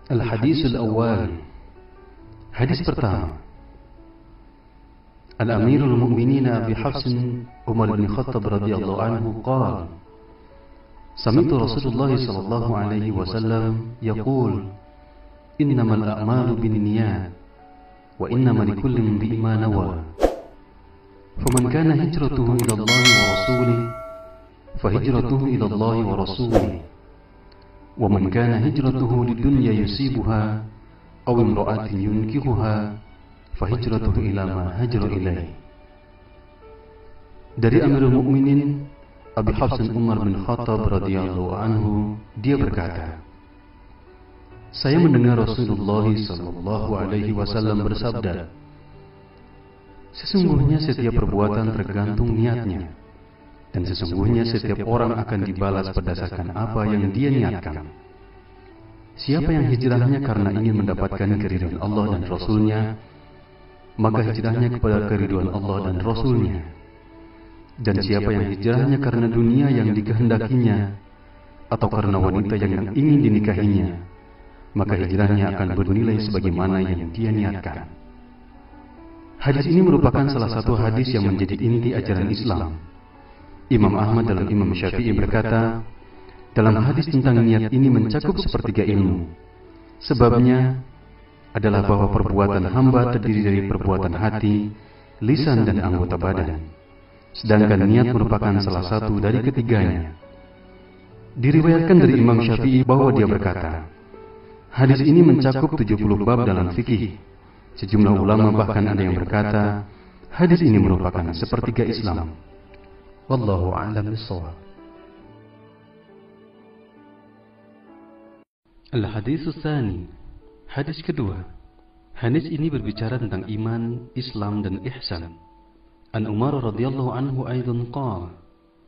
Al-Hadis Al-Awwal. Hadis pertama. Al-Amirul Mu'minin Abi Hafs Umar bin Khattab radhiyallahu anhu qala: Sami'tu Rasulullah sallallahu alaihi wasallam yaqul: Innamal a'malu binniyat wa innamal likulli imri'in ma nawa. Faman kana hijratuhu ila Allah wa rasulihi fa hijratuhu ila Allah wa rasulihi. ومن كان هجرته للدنيا يصيبها أو امرأة ينكحها فهجرته إلى ما هاجر إليه. Dari Amirul Mukminin Abi Hafs Umar bin Khattab radhiyallahu anhu, dia berkata, saya mendengar Rasulullah sallallahu alaihi wasallam bersabda, sesungguhnya setiap perbuatan tergantung niatnya, dan sesungguhnya setiap orang akan dibalas berdasarkan apa yang dia niatkan. Siapa yang hijrahnya karena ingin mendapatkan keridhaan Allah dan Rasulnya, maka hijrahnya kepada keridhaan Allah dan Rasulnya. Dan siapa yang hijrahnya karena dunia yang dikehendakinya, atau karena wanita yang ingin dinikahinya, maka hijrahnya akan bernilai sebagaimana yang dia niatkan. Hadis ini merupakan salah satu hadis yang menjadi inti ajaran Islam. Imam Ahmad dalam Imam Syafi'i berkata, dalam hadis tentang niat ini mencakup sepertiga ilmu. Sebabnya adalah bahwa perbuatan hamba terdiri dari perbuatan hati, lisan dan anggota badan. Sedangkan niat merupakan salah satu dari ketiganya. Diriwayatkan dari Imam Syafi'i bahwa dia berkata, hadis ini mencakup 70 bab dalam fikih. Sejumlah ulama bahkan ada yang berkata, hadis ini merupakan sepertiga Islam. Wallahu a'lam bishawab. Al-Hadis Tsani. Hadis kedua. Hadis ini berbicara tentang iman, Islam dan ihsan. An Umar radhiyallahu anhu aidan qala: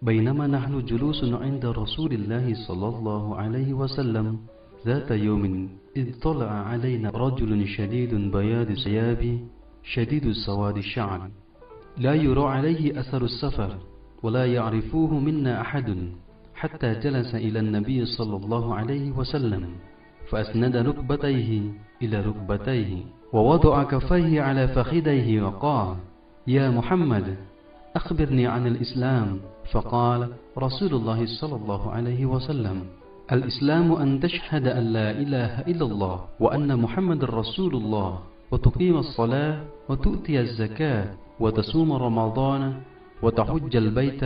Bainama nahnu julusun 'inda Rasulillah sallallahu alaihi wasallam ذات يوم إذ طلع علينا رجل شديد بياض الثياب شديد سواد الشعر لا يرى عليه أثر السفر ولا يعرفوه منا أحد حتى جلس إلى النبي صلى الله عليه وسلم فأسند ركبتيه إلى ركبتيه ووضع كفيه على فخذيه وقال: يا محمد أخبرني عن الإسلام. فقال رسول الله صلى الله عليه وسلم: الإسلام أن تشهد أن لا إله إلا الله وأن محمد رسول الله وتقيم الصلاة وتؤتي الزكاة وتصوم رمضان وتحج البيت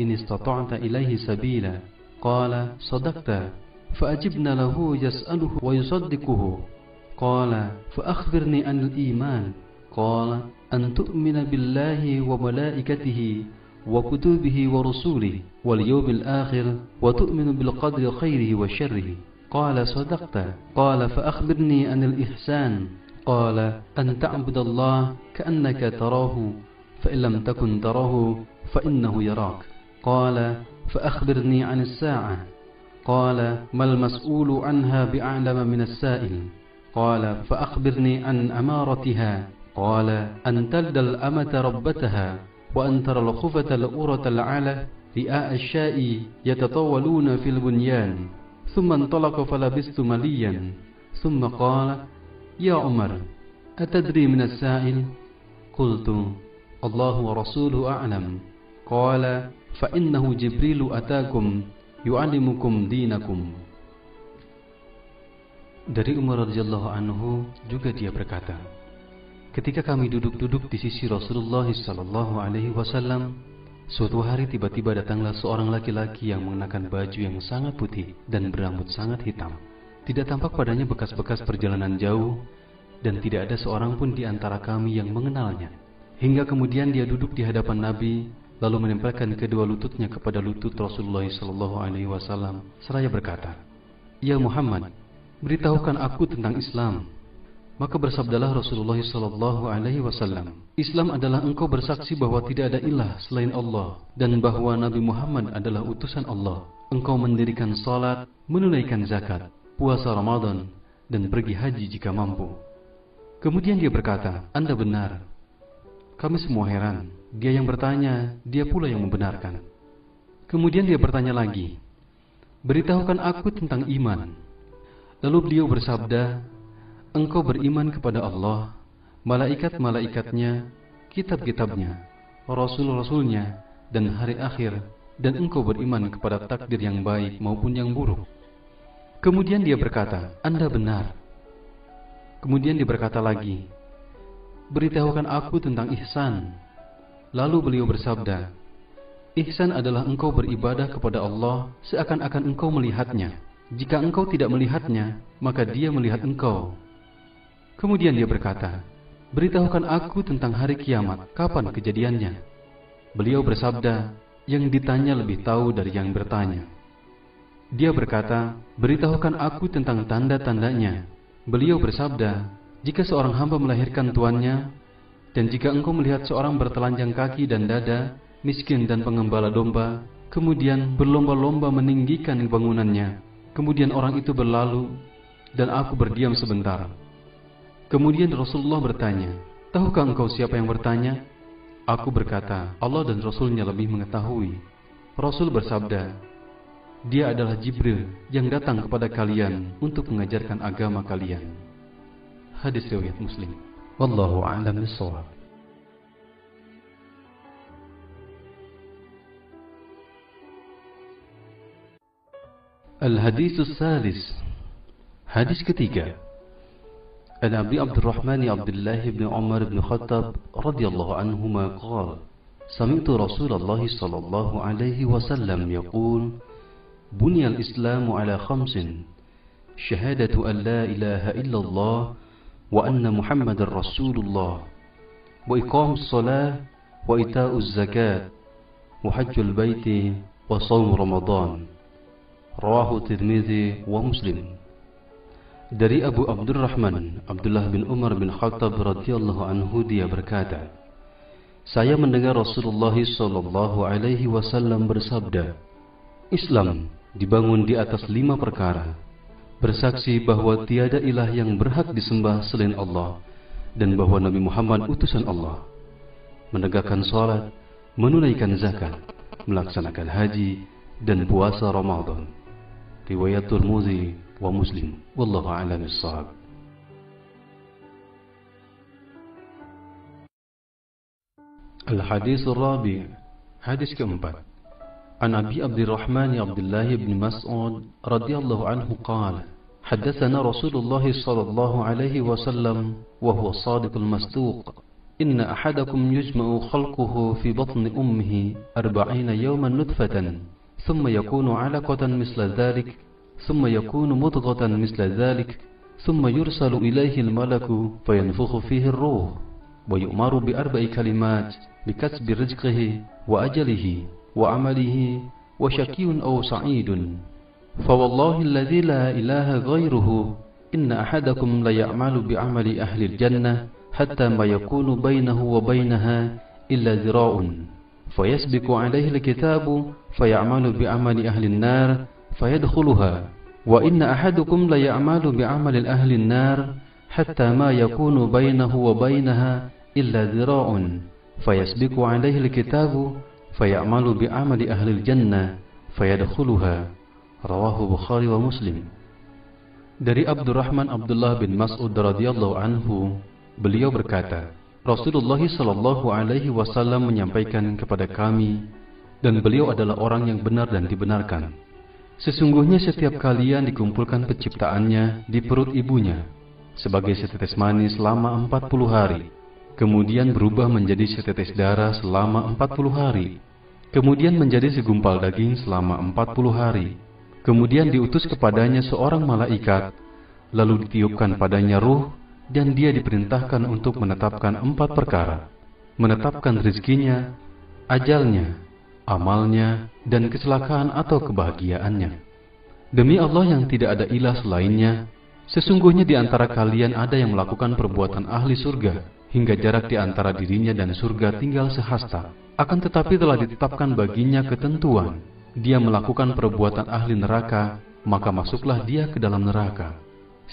إن استطعت إليه سبيلا. قال: صدقت. فأجبنا له يسأله ويصدقه. قال: فأخبرني عن الإيمان. قال: أن تؤمن بالله وملائكته وكتبه ورسوله واليوم الآخر وتؤمن بالقدر خيره وشره. قال: صدقت. قال: فأخبرني عن الإحسان. قال: أن تعبد الله كأنك تراه فإن لم تكن تراه فإنه يراك. قال: فأخبرني عن الساعة. قال: ما المسؤول عنها بأعلم من السائل. قال: فأخبرني عن أمارتها. قال: أن تلد الأمة ربتها وأن ترى الخفة الأورة العلة رئاء الشاء يتطاولون في البنيان. ثم انطلق فلبثت مليا ثم قال: يا عمر أتدري من السائل؟ قلت: الله ورسوله أعلم. قال: فإنه جبريل أتاكم يعلمكم دينكم. Dari Umar radhiyallahu anhu juga dia berkata, ketika kami duduk-duduk di sisi Rasulullah sallallahu alaihi wasallam, suatu hari tiba-tiba datanglah seorang laki-laki yang mengenakan baju yang sangat putih dan berambut sangat hitam. Tidak tampak padanya bekas-bekas perjalanan jauh dan tidak ada seorang pun di antara kami yang mengenalnya. Hingga kemudian dia duduk di hadapan Nabi, lalu menempelkan kedua lututnya kepada lutut Rasulullah sallallahu alaihi wasallam seraya berkata, "Ya Muhammad, beritahukan aku tentang Islam." Maka bersabdalah Rasulullah sallallahu alaihi wasallam, "Islam adalah engkau bersaksi bahwa tidak ada ilah selain Allah dan bahwa Nabi Muhammad adalah utusan Allah. Engkau mendirikan salat, menunaikan zakat, puasa Ramadan dan pergi haji jika mampu." Kemudian dia berkata, "Anda benar." Kami semua heran. Dia yang bertanya, dia pula yang membenarkan. Kemudian dia bertanya lagi, "Beritahukan aku tentang iman." Lalu beliau bersabda, engkau beriman kepada Allah, malaikat-malaikatnya, kitab-kitabnya, rasul-rasulnya, dan hari akhir, dan engkau beriman kepada takdir yang baik maupun yang buruk. Kemudian dia berkata, Anda benar. Kemudian dia berkata lagi, beritahukan aku tentang ihsan. Lalu beliau bersabda, ihsan adalah engkau beribadah kepada Allah seakan-akan engkau melihatnya. Jika engkau tidak melihatnya, maka dia melihat engkau. Kemudian dia berkata, beritahukan aku tentang hari kiamat, kapan kejadiannya? Beliau bersabda, yang ditanya lebih tahu dari yang bertanya. Dia berkata, beritahukan aku tentang tanda-tandanya. Beliau bersabda, jika seorang hamba melahirkan tuannya, dan jika engkau melihat seorang bertelanjang kaki dan dada, miskin dan pengembala domba, kemudian berlomba-lomba meninggikan bangunannya, kemudian orang itu berlalu, dan aku berdiam sebentar. Kemudian Rasulullah bertanya, tahukah engkau siapa yang bertanya? Aku berkata, Allah dan Rasulnya lebih mengetahui. Rasul bersabda, dia adalah Jibril yang datang kepada kalian untuk mengajarkan agama kalian. Hadis riwayat Muslim. Wallahu a'lam bishawab. Al-Hadis Salis. Hadis ketiga. An Abi Abdurrahman Abdullah bin Umar bin Khattab radhiyallahu anhuma qala, sami'tu Rasulullah sallallahu alaihi wasallam yaqul, bunyal Islamu ala khamsin, syahadatu an la ilaha illallah wa anna Muhammadar Rasulullah, wa iqamus shalah, wa ita'uz zakat, wa hajjul baiti, wa shaum Ramadan. Rawahu Tirmidzi wa Muslim. Dari Abu Abdurrahman Abdullah bin Umar bin Khattab radhiyallahu anhu, dia berkata, saya mendengar Rasulullah sallallahu alaihi wasallam bersabda, Islam dibangun di atas 5 perkara: bersaksi bahwa tiada ilah yang berhak disembah selain Allah, dan bahwa Nabi Muhammad utusan Allah, menegakkan salat, menunaikan zakat, melaksanakan haji, dan puasa Ramadan. Riwayat Tirmidzi wa Muslim. Wallahu a'lam bishawab. Al-Hadis Ar-Rabi'. Hadis keempat. An Abi Abdurrahman Abdullah bin Mas'ud radhiyallahu anhu qala, haddatsana Rasulullah sallallahu alaihi wasallam wa huwa as-sadiqul masduq, inna ahadakum yujma'u khalquhu fi batni ummihi 40 yawman nutfatan, thumma yakunu 'alaqatan misla dhalik, thumma yakunu mudghatan misla dhalik, thumma yursalu ilayhi al-malaku fayanfukhu fihi ar-ruh, wa yu'maru bi 4 kalimat bikasbi rizqihi wa ajalihi wa amalihi wa syaqiyyun aw sa'idun. Fa wallahi alladhi la ilaha ghairuhu, inna ahadakum la ya'malu bi 'amali ahli al-jannah hatta ma yakunu bainahu wa bainaha illa dhira'un, fayasbiqu 'alayhi al-kitabu fay'amalu bi 'amali ahli an-nar fayadkhuluha, wa inna ahadukum la ya'malu bi 'amali ahli an-nar hatta ma yakunu bainahu wa bainaha illa dhira'un, fayasbiqu 'alayhi al-kitabu fay'amalu bi 'amali ahli al-jannah fayadkhuluha. Rawahu Bukhari wa Muslim. Dari Abdurrahman Abdullah bin Mas'ud radhiyallahu anhu, beliau berkata, Rasulullah sallallahu alaihi wasallam menyampaikan kepada kami, dan beliau adalah orang yang benar dan dibenarkan, sesungguhnya setiap kalian dikumpulkan penciptaannya di perut ibunya sebagai setetes manis selama 40 hari, kemudian berubah menjadi setetes darah selama 40 hari, kemudian menjadi segumpal daging selama 40 hari. Kemudian diutus kepadanya seorang malaikat, lalu ditiupkan padanya ruh, dan dia diperintahkan untuk menetapkan 4 perkara: menetapkan rizkinya, ajalnya, amalnya, dan kecelakaan atau kebahagiaannya. Demi Allah yang tidak ada ilah selainnya, sesungguhnya di antara kalian ada yang melakukan perbuatan ahli surga, hingga jarak di antara dirinya dan surga tinggal sehasta. Akan tetapi telah ditetapkan baginya ketentuan, dia melakukan perbuatan ahli neraka, maka masuklah dia ke dalam neraka.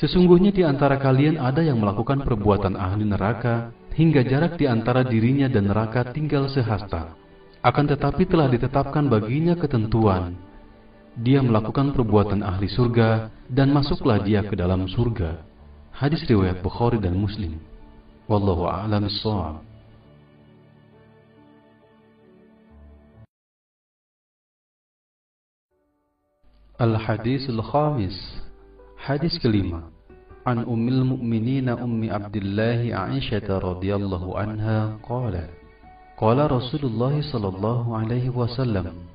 Sesungguhnya di antara kalian ada yang melakukan perbuatan ahli neraka, hingga jarak di antara dirinya dan neraka tinggal sehasta. Akan tetapi telah ditetapkan baginya ketentuan, dia melakukan perbuatan ahli surga dan masuklah dia ke dalam surga. Hadis riwayat Bukhari dan Muslim. Wallahu a'lam bishawab. Al-Hadisul Khamis. Hadis kelima. An Ummil Mu'minin Ummi Abdullah Aisyah radhiyallahu anha qala qala Rasulullah sallallahu alaihi wasallam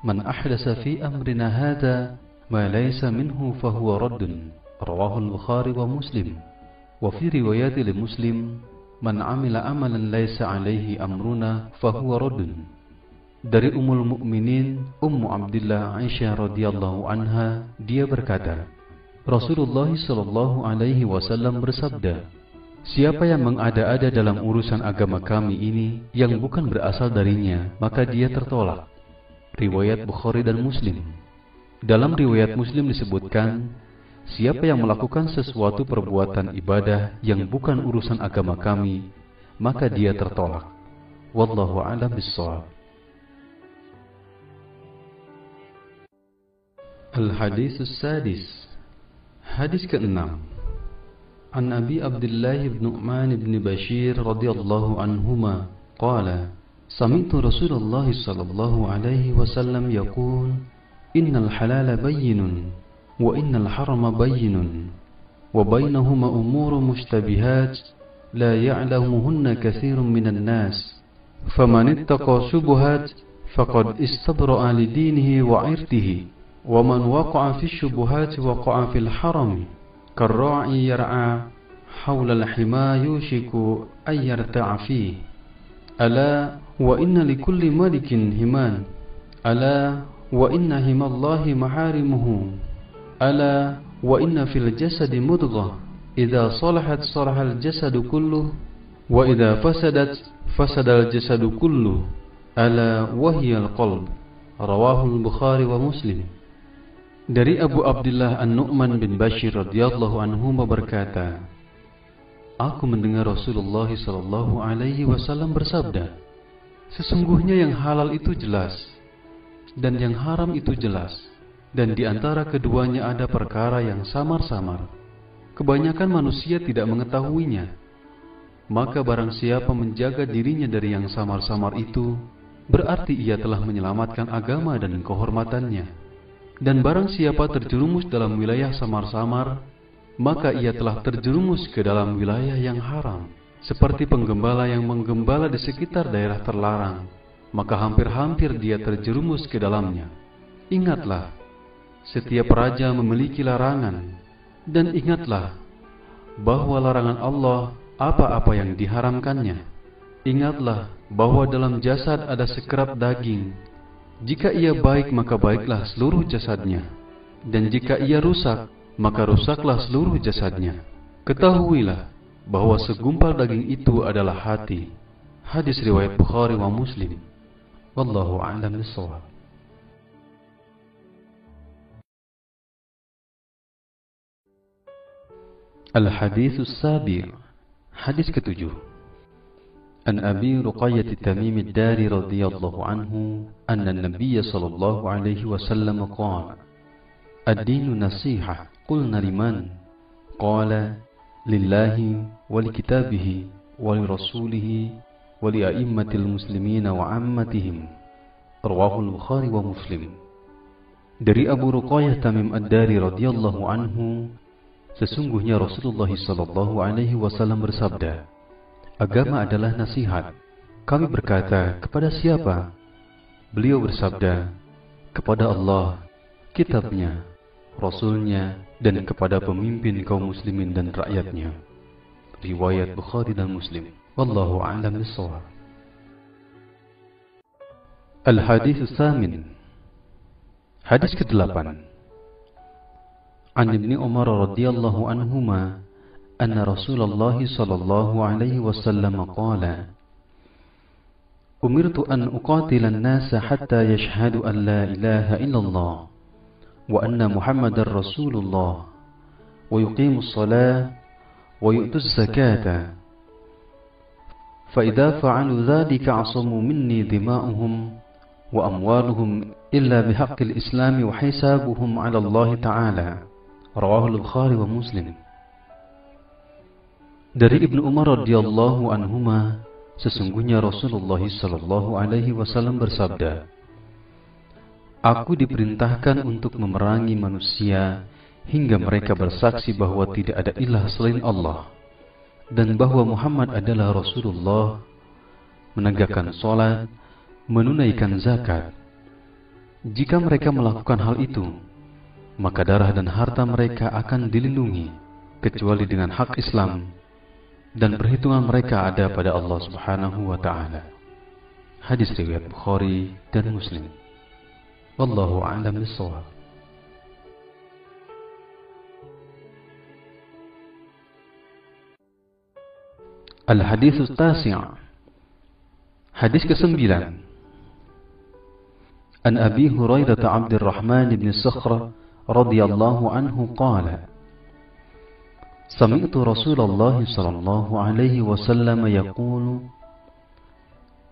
man ahdasa fi amrina hadha ma laysa minhu fahuwa raddun. Rawahu al-Bukhari wa Muslim. Wa fi riwayat li Muslim man amila amalan laysa alaihi amruna fahuwa raddun. Dari Ummul Mukminin Ummu Abdillah Aisyah radhiyallahu anha, dia berkata, Rasulullah sallallahu alaihi wasallam bersabda, siapa yang mengada-ada dalam urusan agama kami ini yang bukan berasal darinya, maka dia tertolak. Riwayat Bukhari dan Muslim. Dalam riwayat Muslim disebutkan, siapa yang melakukan sesuatu perbuatan ibadah yang bukan urusan agama kami, maka dia tertolak. Wallahu a'lam bishawab. Al-Hadisus Sadis. Hadis ke-6. An Abi Abdullah ibn Nu'man ibn Bashir radhiyallahu anhuma qala sami'tu Rasulullah sallallahu alaihi wasallam yaqul innal halala bayyinun wa innal harama bayyinun wa bainahuma umurun mushtabihat la ya'lamuhunna katsirun minan nas faman ittaqa syubuhat faqad istabra'a li dinihi wa 'irdihi ومن وقع في الشبهات وقع في الحرم كالراعي يرعى حول الحمى يوشك أن يرتع فيه ألا وإن لكل ملك همان ألا وإن هما الله محارمه ألا وإن في الجسد مضغة إذا صلحت صلح الجسد كله وإذا فسدت فسد الجسد كله ألا وهي القلب. رواه البخاري ومسلم. Dari Abu Abdullah An-Nu'man bin Bashir radhiyallahu anhu berkata, aku mendengar Rasulullah sallallahu alaihi wasallam bersabda, sesungguhnya yang halal itu jelas dan yang haram itu jelas, dan di antara keduanya ada perkara yang samar-samar. Kebanyakan manusia tidak mengetahuinya. Maka barang siapa menjaga dirinya dari yang samar-samar itu, berarti ia telah menyelamatkan agama dan kehormatannya. Dan barang siapa terjerumus dalam wilayah samar-samar, maka ia telah terjerumus ke dalam wilayah yang haram. Seperti penggembala yang menggembala di sekitar daerah terlarang, maka hampir-hampir dia terjerumus ke dalamnya. Ingatlah, setiap raja memiliki larangan, dan ingatlah bahwa larangan Allah apa-apa yang diharamkannya. Ingatlah bahwa dalam jasad ada sekerap daging. Jika ia baik, maka baiklah seluruh jasadnya, dan jika ia rusak, maka rusaklah seluruh jasadnya. Ketahuilah bahwa segumpal daging itu adalah hati. Hadis riwayat Bukhari wa Muslim. Wallahu a'lam bishawab. Al-Haditsus Sabi'. Hadis ke-7. An Abi Ruqayyah Tamim ad-Dari radhiyallahu anhu anna an-nabiy sallallahu alaihi wasallam qala ad-dinu nasihah. Qulna liman? Qala lillahi wa likitabihi wa lirasulihi wa li'a'immatil muslimina wa 'ammatihim. Rawahu al-Bukhari wa Muslim. Dari Abu Ruqayyah Tamim ad-Dari radhiyallahu anhu, sesungguhnya Rasulullah sallallahu alaihi wasallam bersabda, agama adalah nasihat. Kami berkata, kepada siapa? Beliau bersabda, kepada Allah, kitabnya, Rasulnya, dan kepada pemimpin kaum muslimin dan rakyatnya. Riwayat Bukhari dan Muslim. Wallahu a'lam bishawab. Al-Haditsus Samin. Hadis ke-8. An Ibni Umar radhiyallahu anhuma أن رسول الله صلى الله عليه وسلم قال أمرت أن أقاتل الناس حتى يشهدوا أن لا إله إلا الله وأن محمد رسول الله ويقيموا الصلاة ويؤتوا الزكاة فإذا فعلوا ذلك عصموا مني دماؤهم وأموالهم إلا بحق الإسلام وحسابهم على الله تعالى. رواه البخاري ومسلم. Dari Ibnu Umar radhiyallahu anhuma, sesungguhnya Rasulullah sallallahu alaihi wasallam bersabda, "Aku diperintahkan untuk memerangi manusia hingga mereka bersaksi bahwa tidak ada ilah selain Allah dan bahwa Muhammad adalah Rasulullah, menegakkan salat, menunaikan zakat. Jika mereka melakukan hal itu, maka darah dan harta mereka akan dilindungi kecuali dengan hak Islam, dan perhitungan mereka ada pada Allah Subhanahu wa taala." Hadis riwayat Bukhari dan Muslim. Wallahu a'lam bishawab. Al-Hadits Tasi'. Hadis ke-9. An Abi Hurairah Abdurrahman bin Sakhrah radhiyallahu anhu qala, Sami'tu Rasulullah sallallahu alaihi wasallam yaqulu,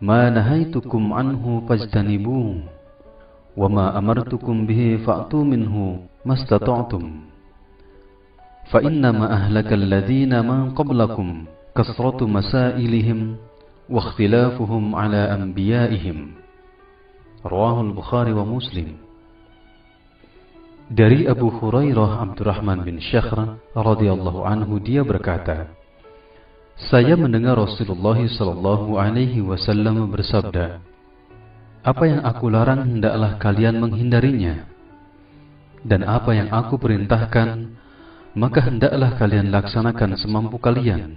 Ma nahaitukum anhu fajtanibuhu, wa ma amartukum bihi fa'tu minhu mastata'tum. Fa innama ahlakal ladzina man qablakum kasratu masailihim wa ikhtilafuhum ala anbiya'ihim. Rawahul Bukhari wa Muslim. Dari Abu Hurairah Abdurrahman bin Sakhrah radhiyallahu anhu, dia berkata, saya mendengar Rasulullah sallallahu alaihi wasallam bersabda, apa yang aku larang hendaklah kalian menghindarinya, dan apa yang aku perintahkan maka hendaklah kalian laksanakan semampu kalian.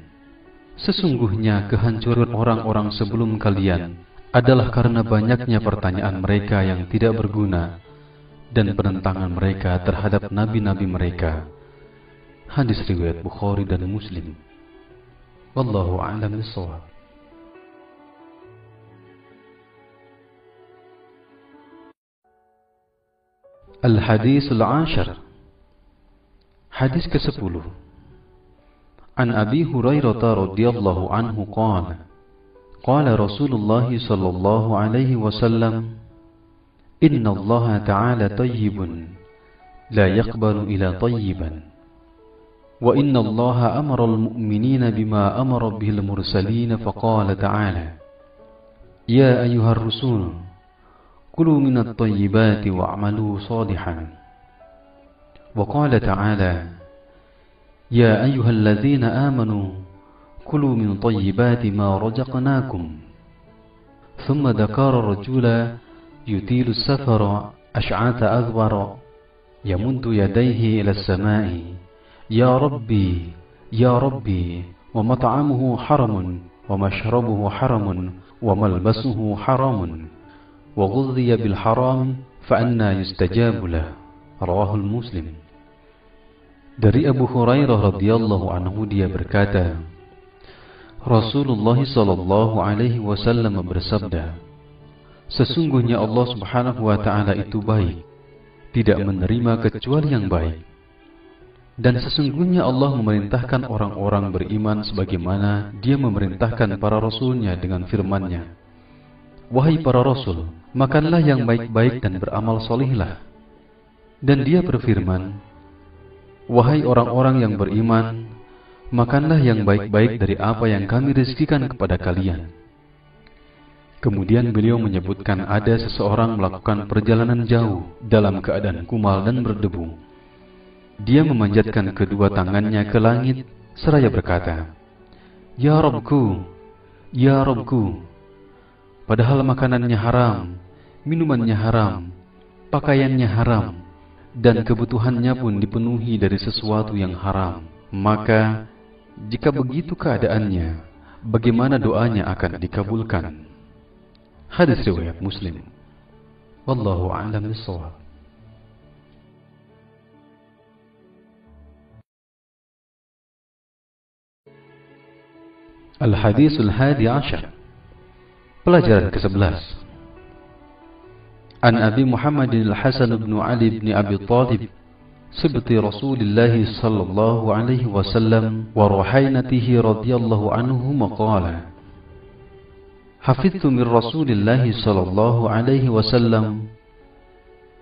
Sesungguhnya kehancuran orang-orang sebelum kalian adalah karena banyaknya pertanyaan mereka yang tidak berguna dan penentangan mereka terhadap nabi-nabi mereka. Hadis riwayat Bukhari dan Muslim. Wallahu a'lam bishawab. Al-Haditsul Ashar. Hadis ke-10. An Abi Hurairah radhiyallahu anhu qala, qala Rasulullah sallallahu alaihi wasallam, Inna Allah Ta'ala tayyibun, la yaqbalu ila tayyiban. Wa inna Allah amara al-mu'minina bima amara bihil mursalina faqala ta'ala, Ya ayyuhar rusul, kulu minat tayyibati wa'amalu salihan. Wa qala ta'ala, Ya ayyuhal ladhina amanu, kulu min tayyibati ma rajaqnakum. Thumma dhakara rajula يطيل السفر أشعث أغبر يمد يديه إلى السماء يا ربي يا ربي ومطعمه حرم ومشربه حرم وملبسه حرام وغذي بالحرام فأنى يستجاب له. رواه المسلم. Dari Abu Hurairah radhiyallahu anhu, dia berkata, Rasulullah sallallahu alaihi wasallam bersabda, sesungguhnya Allah Subhanahu wa ta'ala itu baik, tidak menerima kecuali yang baik. Dan sesungguhnya Allah memerintahkan orang-orang beriman sebagaimana Dia memerintahkan para rasulnya dengan firman-Nya, Wahai para rasul, makanlah yang baik-baik dan beramal solihlah. Dan Dia berfirman, Wahai orang-orang yang beriman, makanlah yang baik-baik dari apa yang kami rezekikan kepada kalian. Kemudian beliau menyebutkan ada seseorang melakukan perjalanan jauh dalam keadaan kumal dan berdebu. Dia memanjatkan kedua tangannya ke langit seraya berkata, Ya Rabbku, Ya Rabbku. Padahal makanannya haram, minumannya haram, pakaiannya haram, dan kebutuhannya pun dipenuhi dari sesuatu yang haram. Maka, jika begitu keadaannya, bagaimana doanya akan dikabulkan? Hadis riwayat Muslim. Wallahu a'lam bishawab. Al-Haditsul Hadi Ashar. Pelajaran ke-11. An Abi Muhammadin Al-Hasan bin Ali bin Abi Talib, Sibti Rasulullah sallallahu alaihi wasallam wa ruhainatihi radhiyallahu anhu maqala, حفظت من رسول الله صلى الله عليه وسلم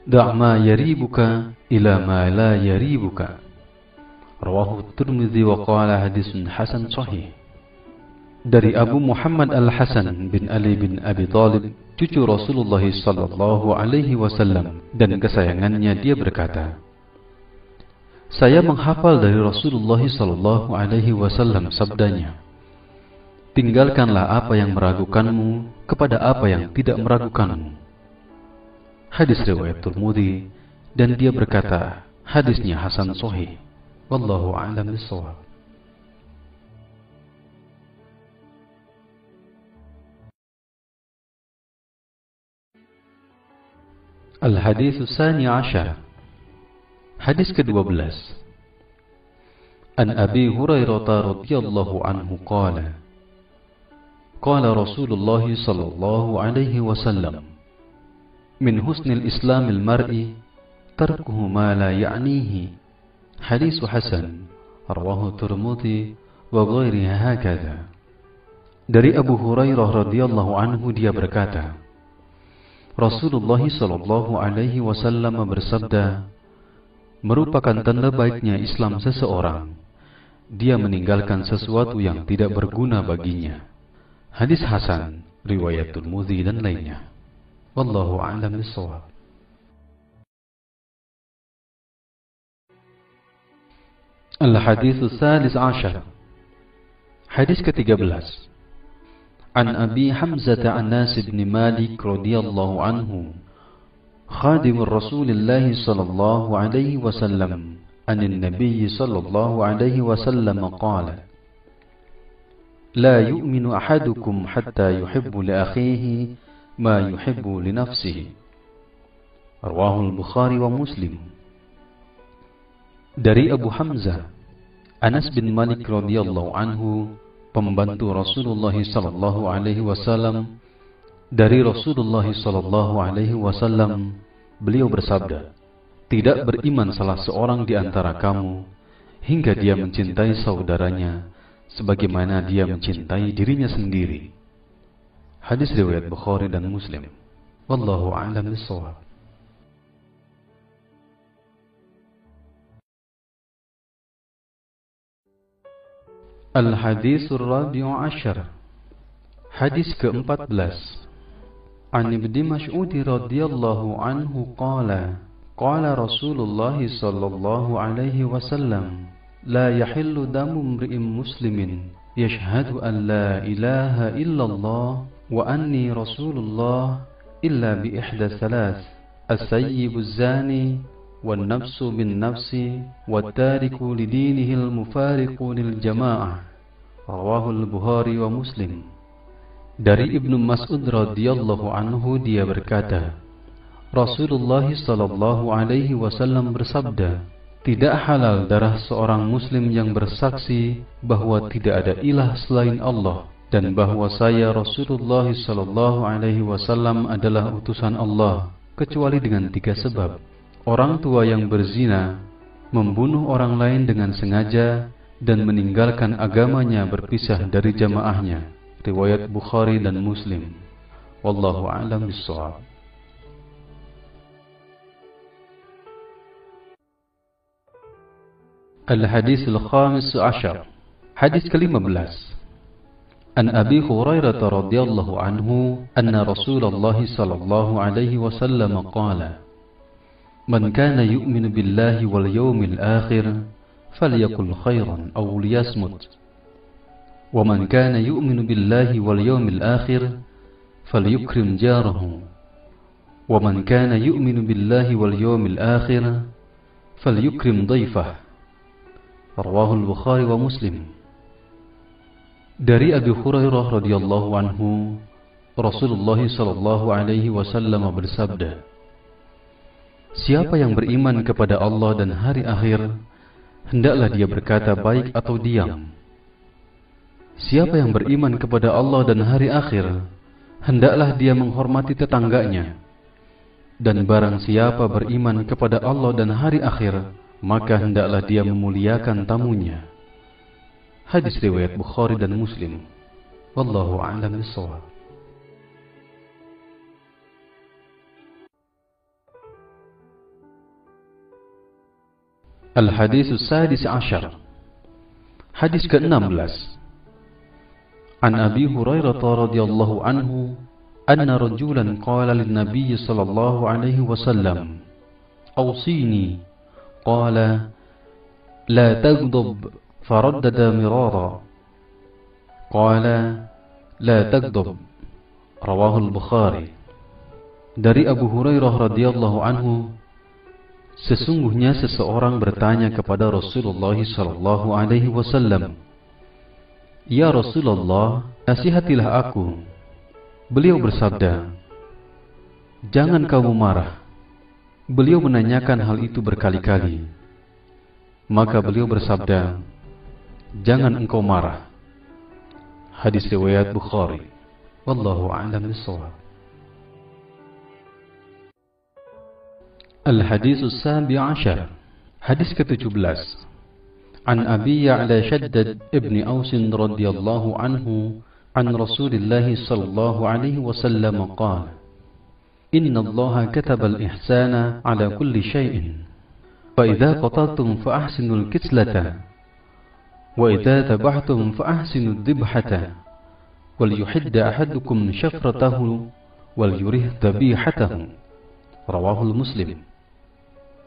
Da' ma yaribuka ila ma la yaribuka. Rawahu Tirmidzi wa qala hadisun hasan sahih. Dari Abu Muhammad Al-Hasan bin Ali bin Abi Thalib, cucu Rasulullah sallallahu alaihi wasallam dan kesayangannya, dia berkata, saya menghafal dari Rasulullah sallallahu alaihi wasallam sabdanya, tinggalkanlah apa yang meragukanmu kepada apa yang tidak meragukanmu. Hadis riwayat Tirmidzi, dan dia berkata, hadisnya hasan sahih. Wallahu a'lam bishawab. Al-Hadits Tsani Ashar. Hadis ke-12. An Abi Hurairah radhiyallahu anhu qala qala Rasulullah sallallahu alaihi wasallam, min husnil islamil mar'i tarkuhu ma la ya'nihi. Hadis hasan. Rawahu Tirmidzi wa ghairihi hakadha. Dari Abu Hurairah radhiyallahu anhu, dia berkata, Rasulullah sallallahu alaihi wasallam bersabda, merupakan tanda baiknya Islam seseorang, dia meninggalkan sesuatu yang tidak berguna baginya. Hadis hasan, riwayat Tirmidzi dan lainnya. Wallahu a'lam bishawab. Al-Hadits Tsalis Ashar. Hadis ke-13. An Abi Hamzah Anas bin Malik radhiyallahu anhu, khadim Rasulullah sallallahu alaihi wasallam, an Nabi sallallahu alaihi wasallam qala, la yu'minu ahadukum hatta yuhibbu li akhihi ma yuhibbu li nafsihi. Rawahu Al-Bukhari wa Muslim. Dari Abu Hamzah Anas bin Malik radhiyallahu anhu, pembantu Rasulullah sallallahu alaihi wasallam, dari Rasulullah sallallahu alaihi wasallam, beliau bersabda, tidak beriman salah seorang di antara kamu hingga dia mencintai saudaranya sebagaimana dia mencintai dirinya sendiri. Hadis riwayat Bukhari dan Muslim. Wallahu a'lam bishawab. Al-Hadits Ar-Rabi'u Ashar. Hadis ke-14. An Ibni Mas'ud radhiyallahu anhu qala qala Rasulullah sallallahu alaihi wasallam, la yahillu damu imri'in muslimin yashhadu an la ilaha illallah wa anni rasulullah illa bi ihda thalath, as-sayyibu az-zani والنفس بالنفس والتارك لدينه المفارق للجماعة. رواه البخاري ومسلم. Dari Ibnu Mas'ud radhiyallahu anhu, dia berkata, Rasulullah sallallahu alaihi wasallam bersabda, tidak halal darah seorang muslim yang bersaksi bahwa tidak ada ilah selain Allah dan bahwa saya Rasulullah sallallahu alaihi wasallam adalah utusan Allah, kecuali dengan 3 sebab. Orang tua yang berzina, membunuh orang lain dengan sengaja, dan meninggalkan agamanya berpisah dari jamaahnya. Riwayat Bukhari dan Muslim. Wallahu a'lam bishawab. Al-Hadits Al-Khamis Ashar. Hadis ke-15. An Abi Hurairah radhiyallahu anhu, anna Rasulullah sallallahu alaihi wasallam qala, man kana yu'minu billahi wal yawmil akhir falyaqul khairan aw liyasmut, wa man kana yu'minu billahi wal yawmil akhir falyukrim jarahu, wa man kana yu'minu billahi wal yawmil akhir falyukrim dhayfah. Rawahu Al-Bukhari wa Muslim. Dari Abu Hurairah radhiyallahu anhu, Rasulullah sallallahu alaihi wasallam bersabda, siapa yang beriman kepada Allah dan hari akhir, hendaklah dia berkata baik atau diam. Siapa yang beriman kepada Allah dan hari akhir, hendaklah dia menghormati tetangganya. Dan barang siapa beriman kepada Allah dan hari akhir, maka hendaklah dia memuliakan tamunya. Hadis riwayat Bukhari dan Muslim. Wallahu a'lam bishawab. Al-Haditsus Sadis Ashar. Hadis ke-16. An Abi Hurairah radhiyallahu anhu anna rajulan qala lin-nabiy sallallahu alaihi wasallam awsini qala la taghdab faraddada mirara qala la taghdab. Rawahul Bukhari. Dari Abu Hurairah radhiyallahu anhu, sesungguhnya seseorang bertanya kepada Rasulullah sallallahu alaihi wasallam, "Ya Rasulullah, nasihatilah aku." Beliau bersabda, "Jangan kamu marah." Beliau menanyakan hal itu berkali-kali. Maka beliau bersabda, "Jangan engkau marah." Hadis riwayat Bukhari. Wallahu a'lam bishawab. Al-Haditsus Sabi Ashar. Hadis ke-17. An Abi Ya'la Shaddad ibn Aus radhiyallahu anhu an Rasulillah sallallahu alaihi wasallam qala, "Inna Allah kataba al-ihsana ala kulli shay'in, fa idza qataltum fa ahsinul kislata, wa idza tabahtum fa ahsinud dibhata, wal yuhidda ahadukum shafratahu wal yurih dhabihatahu." Rawahul Muslim.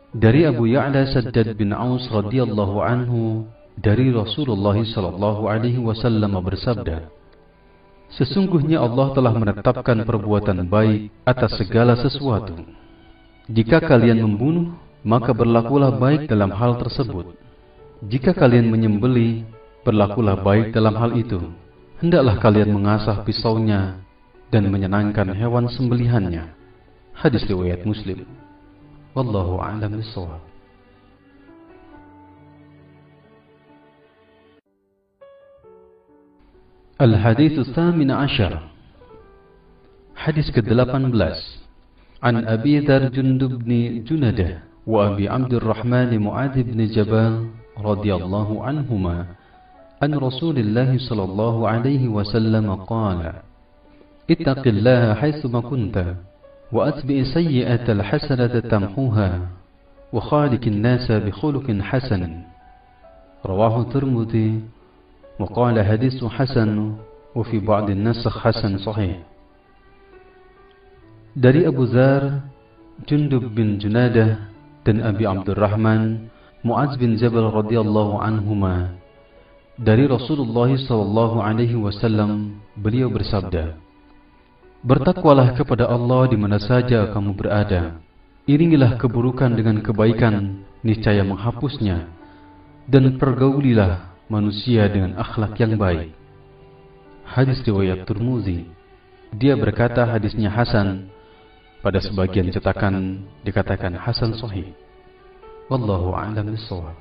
Dari Abu Ya'la Shaddad bin Aus radhiyallahu anhu dari Rasulullah sallallahu alaihi wasallam bersabda, "Sesungguhnya Allah telah menetapkan perbuatan baik atas segala sesuatu. Jika kalian membunuh, maka berlakulah baik dalam hal tersebut. Jika kalian menyembelih, berlakulah baik dalam hal itu. Hendaklah kalian mengasah pisaunya dan menyenangkan hewan sembelihannya." Hadis riwayat Muslim. Wallahu a'lam bishawab. Al-Haditsus Tsamin Ashar. Hadis ke-18. An Abi Dzar Jundub bin Junadah wa Abi Abdurrahman Mu'adz bin Jabal radhiyallahu anhuma an Rasulillah sallallahu alaihi wasallam qala, "Ittaqillaha haitsu ma kunta وأتبع سيئة الحسنة تمحوها وخالق الناس بخلق حسن." رواه الترمذي وقال حديث حسن وفي بعض النسخ حسن صحيح. Dari Abu Dzar Jundub bin Junadah dan Abi Abdurrahman Mu'adz bin Jabal radhiyallahu anhuma, dari Rasulullah sallallahu alaihi wasallam, beliau bersabda, "Bertakwalah kepada Allah di mana saja kamu berada. Iringilah keburukan dengan kebaikan, niscaya menghapusnya. Dan pergaulilah manusia dengan akhlak yang baik." Hadis riwayat Tirmidzi. Dia berkata hadisnya hasan. Pada sebagian cetakan dikatakan hasan sahih. Wallahu a'lam bishawab.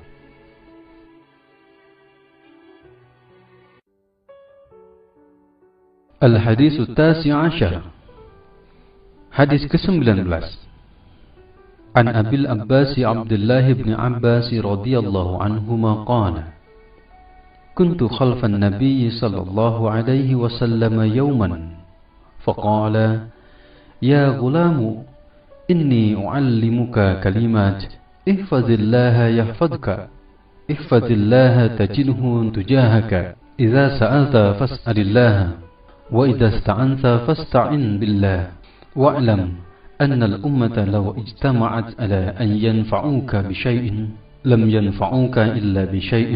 Al-Haditsus Tasi' Ashar. Hadis ke-19. An Abil Abbas Abdullah bin Abbas radhiyallahu anhuma qala, "Kuntu khalfan Nabiy sallallahu alaihi wasallam yawman, faqala, ya ghulamu, inni u'allimuka kalimat, ihfazillaha yahfazka, ihfazillaha tajidhu tujahaka, idza sa'alta fas'alillaha, وإذا استعنت فاستعن بالله واعلم أن الأمة لو اجتمعت على أن ينفعوك بشيء لم ينفعوك إلا بشيء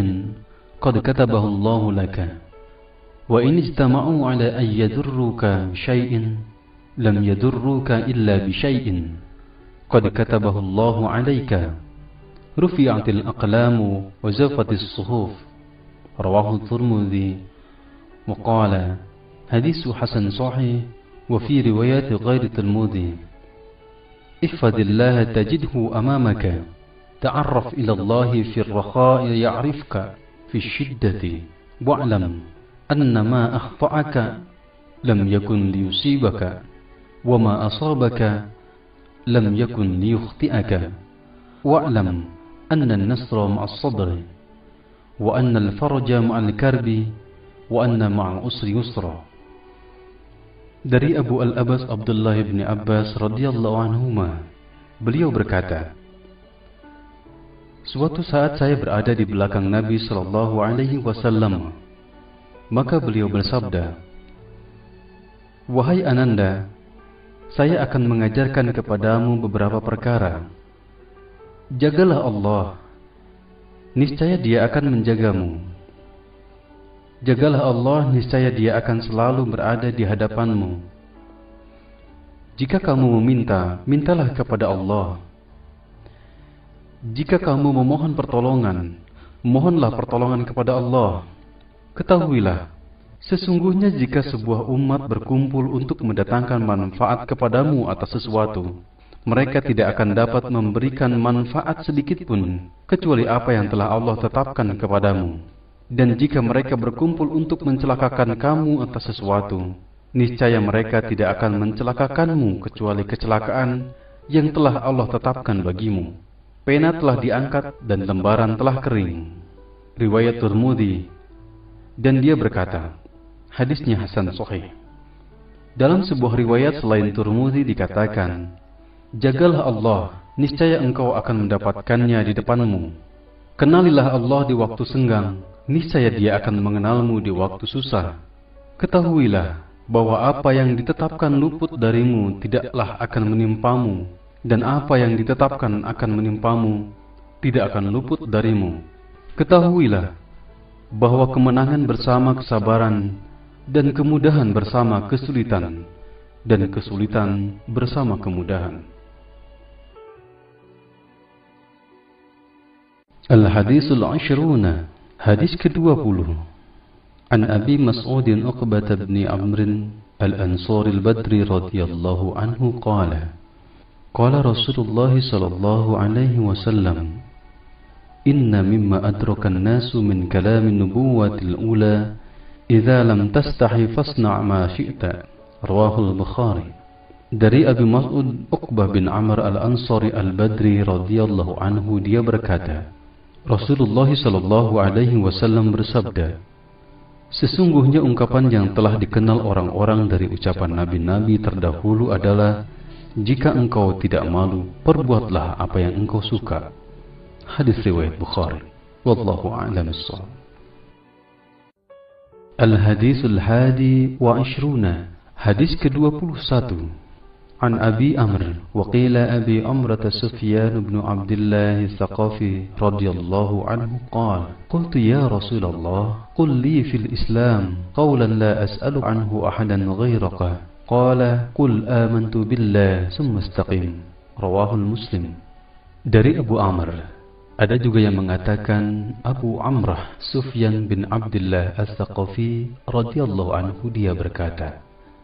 قد كتبه الله لك وإن اجتمعوا على أن يضروك بشيء لم يضروك إلا بشيء قد كتبه الله عليك رفعت الأقلام وجفت الصحف." رواه الترمذي وقال حديث حسن صحيح وفي روايات غير الترمذي. احفظ الله تجده أمامك، تعرف إلى الله في الرخاء يعرفك في الشدة، واعلم أن ما أخطأك لم يكن ليصيبك وما أصابك لم يكن ليخطئك، واعلم أن النصر مع الصبر وأن الفرج مع الكرب وأن مع العسر يسرا. Dari Abu Al-Abbas Abdullah bin Abbas radhiyallahu anhuma, beliau berkata, Suatu saat saya berada di belakang Nabi Shallallahu Alaihi Wasallam. Maka beliau bersabda, "Wahai Ananda, saya akan mengajarkan kepadamu beberapa perkara. Jagalah Allah, niscaya Dia akan menjagamu. Jagalah Allah, niscaya Dia akan selalu berada di hadapanmu. Jika kamu meminta, mintalah kepada Allah. Jika kamu memohon pertolongan, mohonlah pertolongan kepada Allah. Ketahuilah, sesungguhnya jika sebuah umat berkumpul untuk mendatangkan manfaat kepadamu atas sesuatu, mereka tidak akan dapat memberikan manfaat sedikit pun, kecuali apa yang telah Allah tetapkan kepadamu. Dan jika mereka berkumpul untuk mencelakakan kamu atas sesuatu, niscaya mereka tidak akan mencelakakanmu kecuali kecelakaan yang telah Allah tetapkan bagimu. Pena telah diangkat dan lembaran telah kering." Riwayat Tirmidzi. Dan dia berkata, hadisnya hasan sahih. Dalam sebuah riwayat selain Tirmidzi dikatakan, "Jagalah Allah, niscaya engkau akan mendapatkannya di depanmu. Kenalilah Allah di waktu senggang, niscaya Dia akan mengenalmu di waktu susah. Ketahuilah bahwa apa yang ditetapkan luput darimu tidaklah akan menimpamu, dan apa yang ditetapkan akan menimpamu tidak akan luput darimu. Ketahuilah bahwa kemenangan bersama kesabaran, dan kemudahan bersama kesulitan, dan kesulitan bersama kemudahan." Al-Hadisul Ashruna, hadis ke-20. An Abi Mas'udin Uqbah bin Amr al-Ansari al-Badri radhiyallahu anhu qala, qala Rasulullah sallallahu alaihi wasallam, "Inna mimma adraka an-nasu min kalam an-nubuwwati al-ula, idza lam tastahi fasna' ma syi'ta." Rawahu al-Bukhari. Dari Abi Mas'ud Uqbah bin Amr al-Ansari al-Badri radhiyallahu anhu, dia berkata, Rasulullah sallallahu alaihi wasallam bersabda, "Sesungguhnya ungkapan yang telah dikenal orang-orang dari ucapan nabi-nabi terdahulu adalah, jika engkau tidak malu, perbuatlah apa yang engkau suka." Hadis riwayat Bukhari. Wallahu a'lam bissawab. Al-Hadisul Hadi wa Ishruna, hadis ke-21. An Abi Amr wa qila Abi Amrata Sufyan bin Abdullah Al-Thaqafi radhiyallahu anhu qala, qultu ya Rasulullah, qul li fil Islam qawlan la as'alu anhu ahadan ghayraka. Qala, qul amantu billah summa istaqim. Rawahu Muslim. Dari Abu Amr. Ada juga yang mengatakan Abu Amrah Sufyan bin Abdullah Al-Thaqafi radhiyallahu anhu, dia berkata,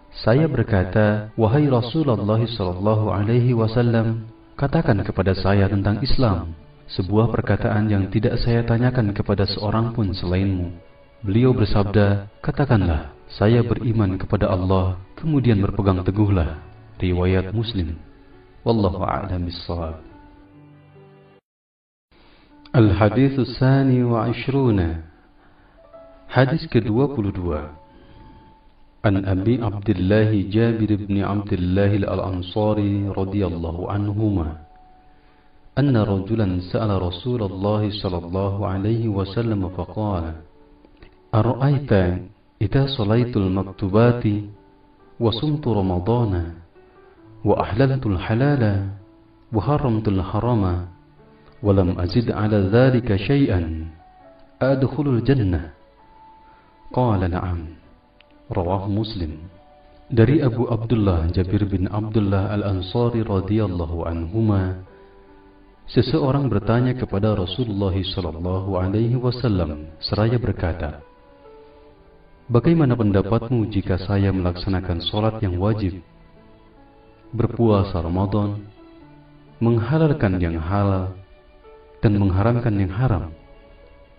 saya berkata, wahai Rasulullah sallallahu alaihi wasallam, katakan kepada saya tentang Islam, sebuah perkataan yang tidak saya tanyakan kepada seorang pun selainmu. Beliau bersabda, katakanlah, saya beriman kepada Allah, kemudian berpegang teguhlah. Riwayat Muslim. Wallahu a'lam bissawab. Al-Hadits Tsani wa Ishruna, hadis ke-22. An Abi Abdullah Jabir bin Abdullah Al-Ansari radhiyallahu anhuma, anna rajulan sa'ala Rasulullah sallallahu alaihi wasallam faqala, ara'aita idza salaitul maktubati wa sumtu ramadana wa ahlaltul halala wa haramtul harama wa lam azid ala dhalika shay'an adkhulul jannah? Qala na'am. Rawahu Muslim. Dari Abu Abdullah Jabir bin Abdullah Al-Ansari radhiyallahu anhuma, seseorang bertanya kepada Rasulullah sallallahu alaihi wasallam seraya berkata, bagaimana pendapatmu jika saya melaksanakan salat yang wajib, berpuasa Ramadan, menghalalkan yang halal dan mengharamkan yang haram,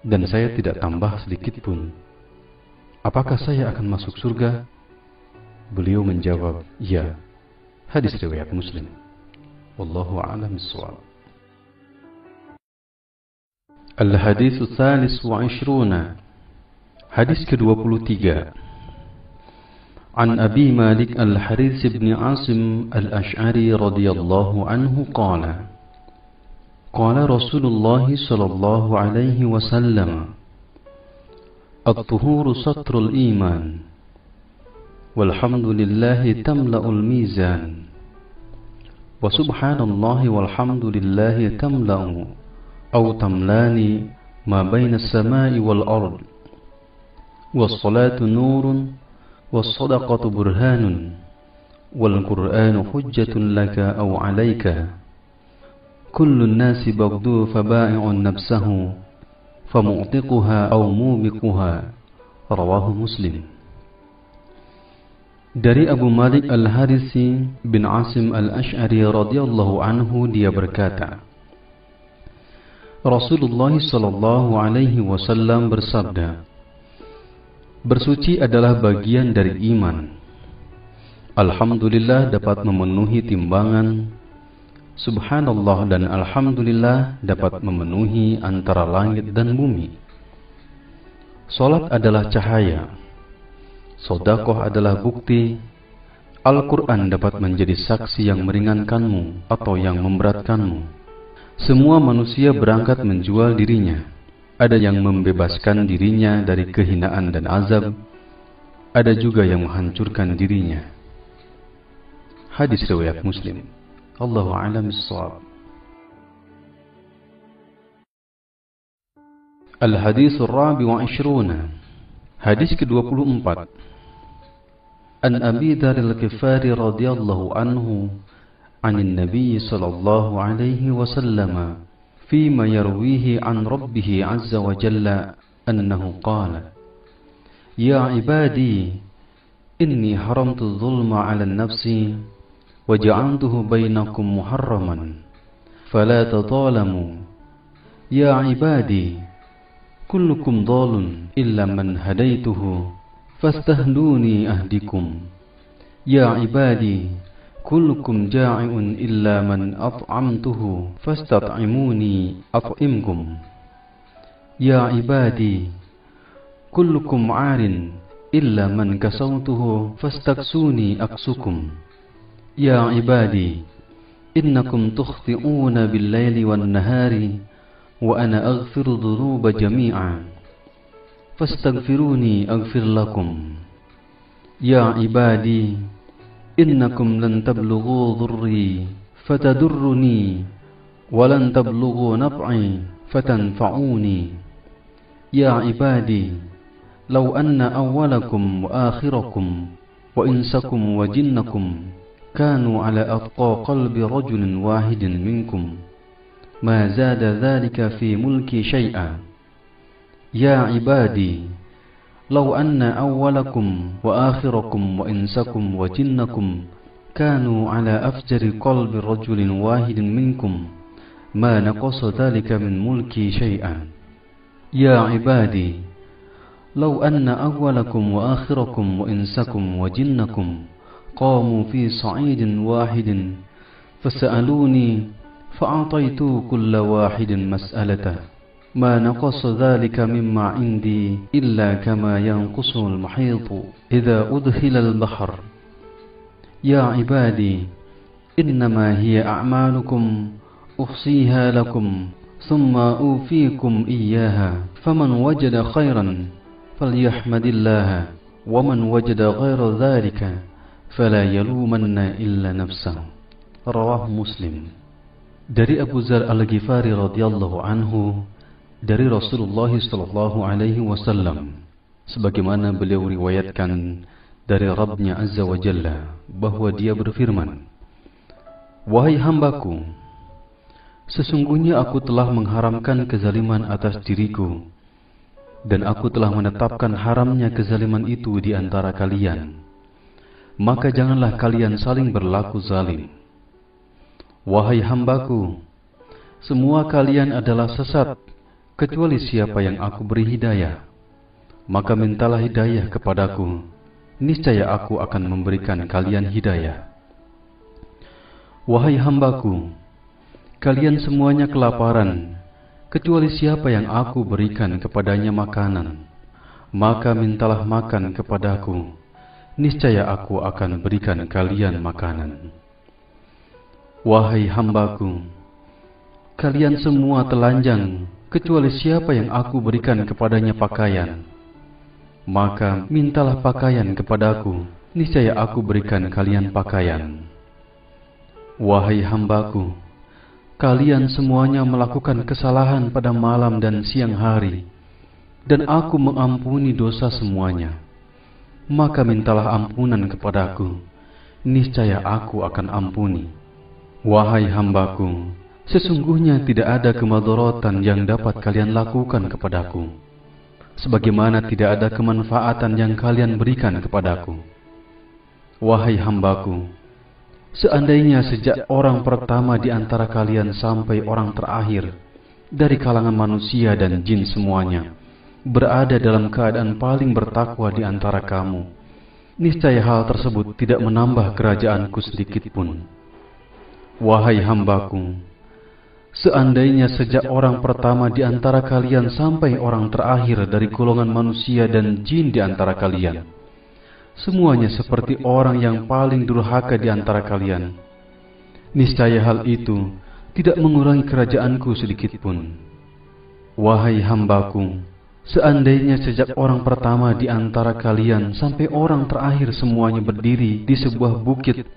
dan saya tidak tambah sedikit pun, apakah saya akan masuk surga? Beliau menjawab, ya. Hadis riwayat Muslim. Wallahu a'lam bissawab. Al-Hadits Tsalis wa Ishruna, hadis ke-23. An Abi Malik Al-Harits bin Asim Al-Ash'ari radhiyallahu anhu qala, Qala Rasulullah sallallahu alaihi wasallam, at-tuhuru satrul iman, walhamdulillahi tamla'ul mizan, wa subhanallahi walhamdulillahi tamla'u aw tamlani ma baina as-sama'i wal ard, was-salatu nurun, was-sadaqatu burhanun, wal Qur'anu hujjatun laka aw 'alaika, kullu an-nasi baghdhu faba'i'un nafsahu famu'tiquha aw mubiquha. Rawahu Muslim. Dari Abu Malik Al-Harisi bin Asim Al-Ash'ari radhiyallahu anhu, dia berkata, Rasulullah sallallahu alaihi wasallam bersabda, bersuci adalah bagian dari iman. Alhamdulillah dapat memenuhi timbangan, subhanallah dan alhamdulillah dapat memenuhi antara langit dan bumi. Salat adalah cahaya, sedekah adalah bukti, Al-Quran dapat menjadi saksi yang meringankanmu atau yang memberatkanmu. Semua manusia berangkat menjual dirinya. Ada yang membebaskan dirinya dari kehinaan dan azab, ada juga yang menghancurkan dirinya. Hadis riwayat Muslim. Allahu a'lam bis-shawab. Al-Hadis Ar-Rabi wa Ishruna. Hadis ke-24. An Abi Dzar Al-Ghifari radhiyallahu anhu 'anil Nabi sallallahu alaihi wasallam fima yarwihi 'an Rabbih 'azza wa jalla annahu qala, Ya ibadi, inni haramtu adh-dhulma 'ala an-nafsi وجعلته بينكم محرما فلا تظالموا يا عبادي كلكم ضال إلا من هديته فاستهدوني أهدكم يا عبادي كلكم جائع إلا من أطعمته فاستطعموني أطعمكم يا عبادي كلكم عار إلا من كسوته فاستكسوني أكسكم Ya ibadi, innakum tukhti'una bil-laili wan-nahari wa ana aghfiru dhunuba jami'a fastaghfiruni aghfir lakum. Ya ibadi, innakum lan tablughu dhurri fatadurruni wa lan tablughu naf'i fatanfa'uni. Ya ibadi, law anna awwalakum wa akhirakum wa insakum wa jinnakum كانوا على أتقى قلب رجل واحد منكم ما زاد ذلك في ملكي شيئا. يا عبادي لو أن أولكم وآخركم وإنسكم وجنكم كانوا على أفجر قلب رجل واحد منكم ما نقص ذلك من ملكي شيئا. يا عبادي لو أن أولكم وآخركم وإنسكم وجنكم قاموا في صعيد واحد فسألوني فأعطيت كل واحد مسألته ما نقص ذلك مما عندي إلا كما ينقص المحيط إذا أدخل البحر. يا عبادي إنما هي أعمالكم أحصيها لكم ثم أوفيكم إياها فمن وجد خيرا فليحمد الله ومن وجد غير ذلك فلا يلومن إلا نفسه. Rawahu Muslim. Dari Abu Dzar Al-Ghifari radhiyallahu anhu, dari Rasulullah sallallahu alaihi wasallam, sebagaimana beliau riwayatkan dari Rabbnya Azza wa Jalla, bahwa dia berfirman, Wahai hambaku, sesungguhnya aku telah mengharamkan kezaliman atas diriku, dan aku telah menetapkan haramnya kezaliman itu di antara kalian. Maka janganlah kalian saling berlaku zalim. Wahai hambaku, semua kalian adalah sesat, kecuali siapa yang aku beri hidayah. Maka mintalah hidayah kepadaku, niscaya aku akan memberikan kalian hidayah. Wahai hambaku, kalian semuanya kelaparan, kecuali siapa yang aku berikan kepadanya makanan. Maka mintalah makan kepadaku, niscaya aku akan berikan kalian makanan. Wahai hambaku, kalian semua telanjang, kecuali siapa yang aku berikan kepadanya pakaian. Maka mintalah pakaian kepadaku, niscaya aku berikan kalian pakaian. Wahai hambaku, kalian semuanya melakukan kesalahan pada malam dan siang hari, dan aku mengampuni dosa semuanya. Maka mintalah ampunan kepadaku, niscaya aku akan ampuni. Wahai hambaku, sesungguhnya tidak ada kemadharatan yang dapat kalian lakukan kepadaku, sebagaimana tidak ada kemanfaatan yang kalian berikan kepadaku. Wahai hambaku, seandainya sejak orang pertama di antara kalian sampai orang terakhir dari kalangan manusia dan jin semuanya berada dalam keadaan paling bertakwa di antara kamu, niscaya hal tersebut tidak menambah kerajaanku sedikitpun. Wahai hambaku, seandainya sejak orang pertama di antara kalian sampai orang terakhir dari golongan manusia dan jin di antara kalian, semuanya seperti orang yang paling durhaka di antara kalian, niscaya hal itu tidak mengurangi kerajaanku sedikitpun. Wahai hambaku, seandainya sejak orang pertama di antara kalian sampai orang terakhir semuanya berdiri di sebuah bukit,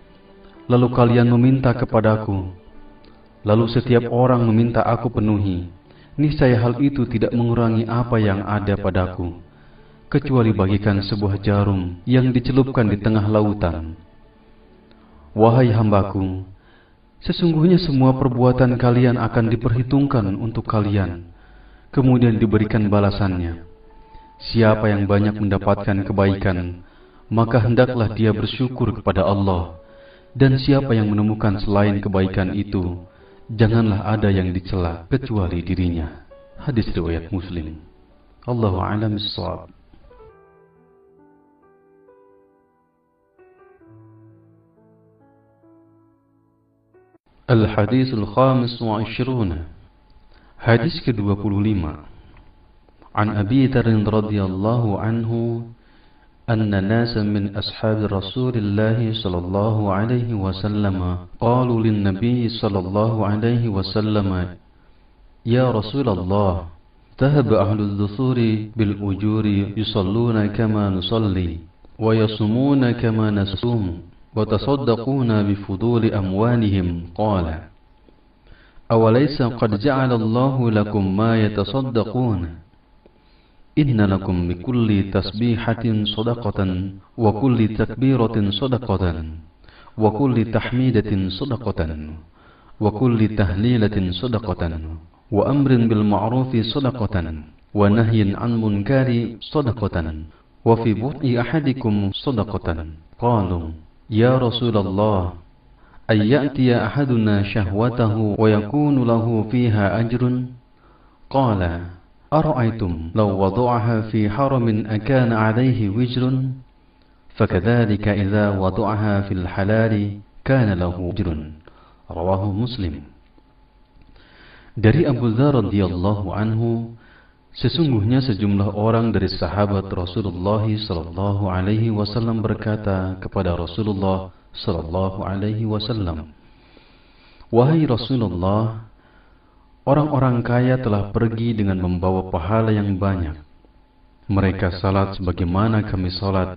lalu kalian meminta kepadaku, lalu setiap orang meminta aku penuhi, niscaya hal itu tidak mengurangi apa yang ada padaku, kecuali bagikan sebuah jarum yang dicelupkan di tengah lautan. Wahai hambaku, sesungguhnya semua perbuatan kalian akan diperhitungkan untuk kalian, kemudian diberikan balasannya. Siapa yang banyak mendapatkan kebaikan, maka hendaklah dia bersyukur kepada Allah. Dan siapa yang menemukan selain kebaikan itu, janganlah ada yang dicela kecuali dirinya. Hadis riwayat Muslim. Allahu a'lam bissawab. Al-Hadithul Khamis wa Ishruna. Hadis ke-25. An Abi Dzar radhiyallahu anhu أن ناسا من أصحاب رسول الله صلى الله عليه وسلم قالوا للنبي صلى الله عليه وسلم يا رسول الله ذهب أهل الدثور بالأجور يصلون كما نصلي ويصومون كما نصوم وتصدقون بفضول أموالهم قال أوليس قد جعل الله لكم ما يتصدقون إن لكم بكل تسبيحة صدقة وكل تكبيرة صدقة وكل تحميدة صدقة وكل تهليلة صدقة وأمر بالمعروف صدقة ونهي عن منكر صدقة وفي بطء أحدكم صدقة. قالوا يا رسول الله أن يأتي أحدنا شهوته ويكون له فيها أجر؟ قال أرأيتم لو وضعها في حرم أكان عليه وزر؟ فكذلك إذا وضعها في الحلال كان له أجر. رواه Muslim. Dari Abu Dzar radhiyallahu anhu, sesungguhnya sejumlah orang dari sahabat Rasulullah sallallahu alaihi wasallam berkata kepada Rasulullah sallallahu alaihi wasallam, "Wahai Rasulullah, orang-orang kaya telah pergi dengan membawa pahala yang banyak. Mereka salat sebagaimana kami salat,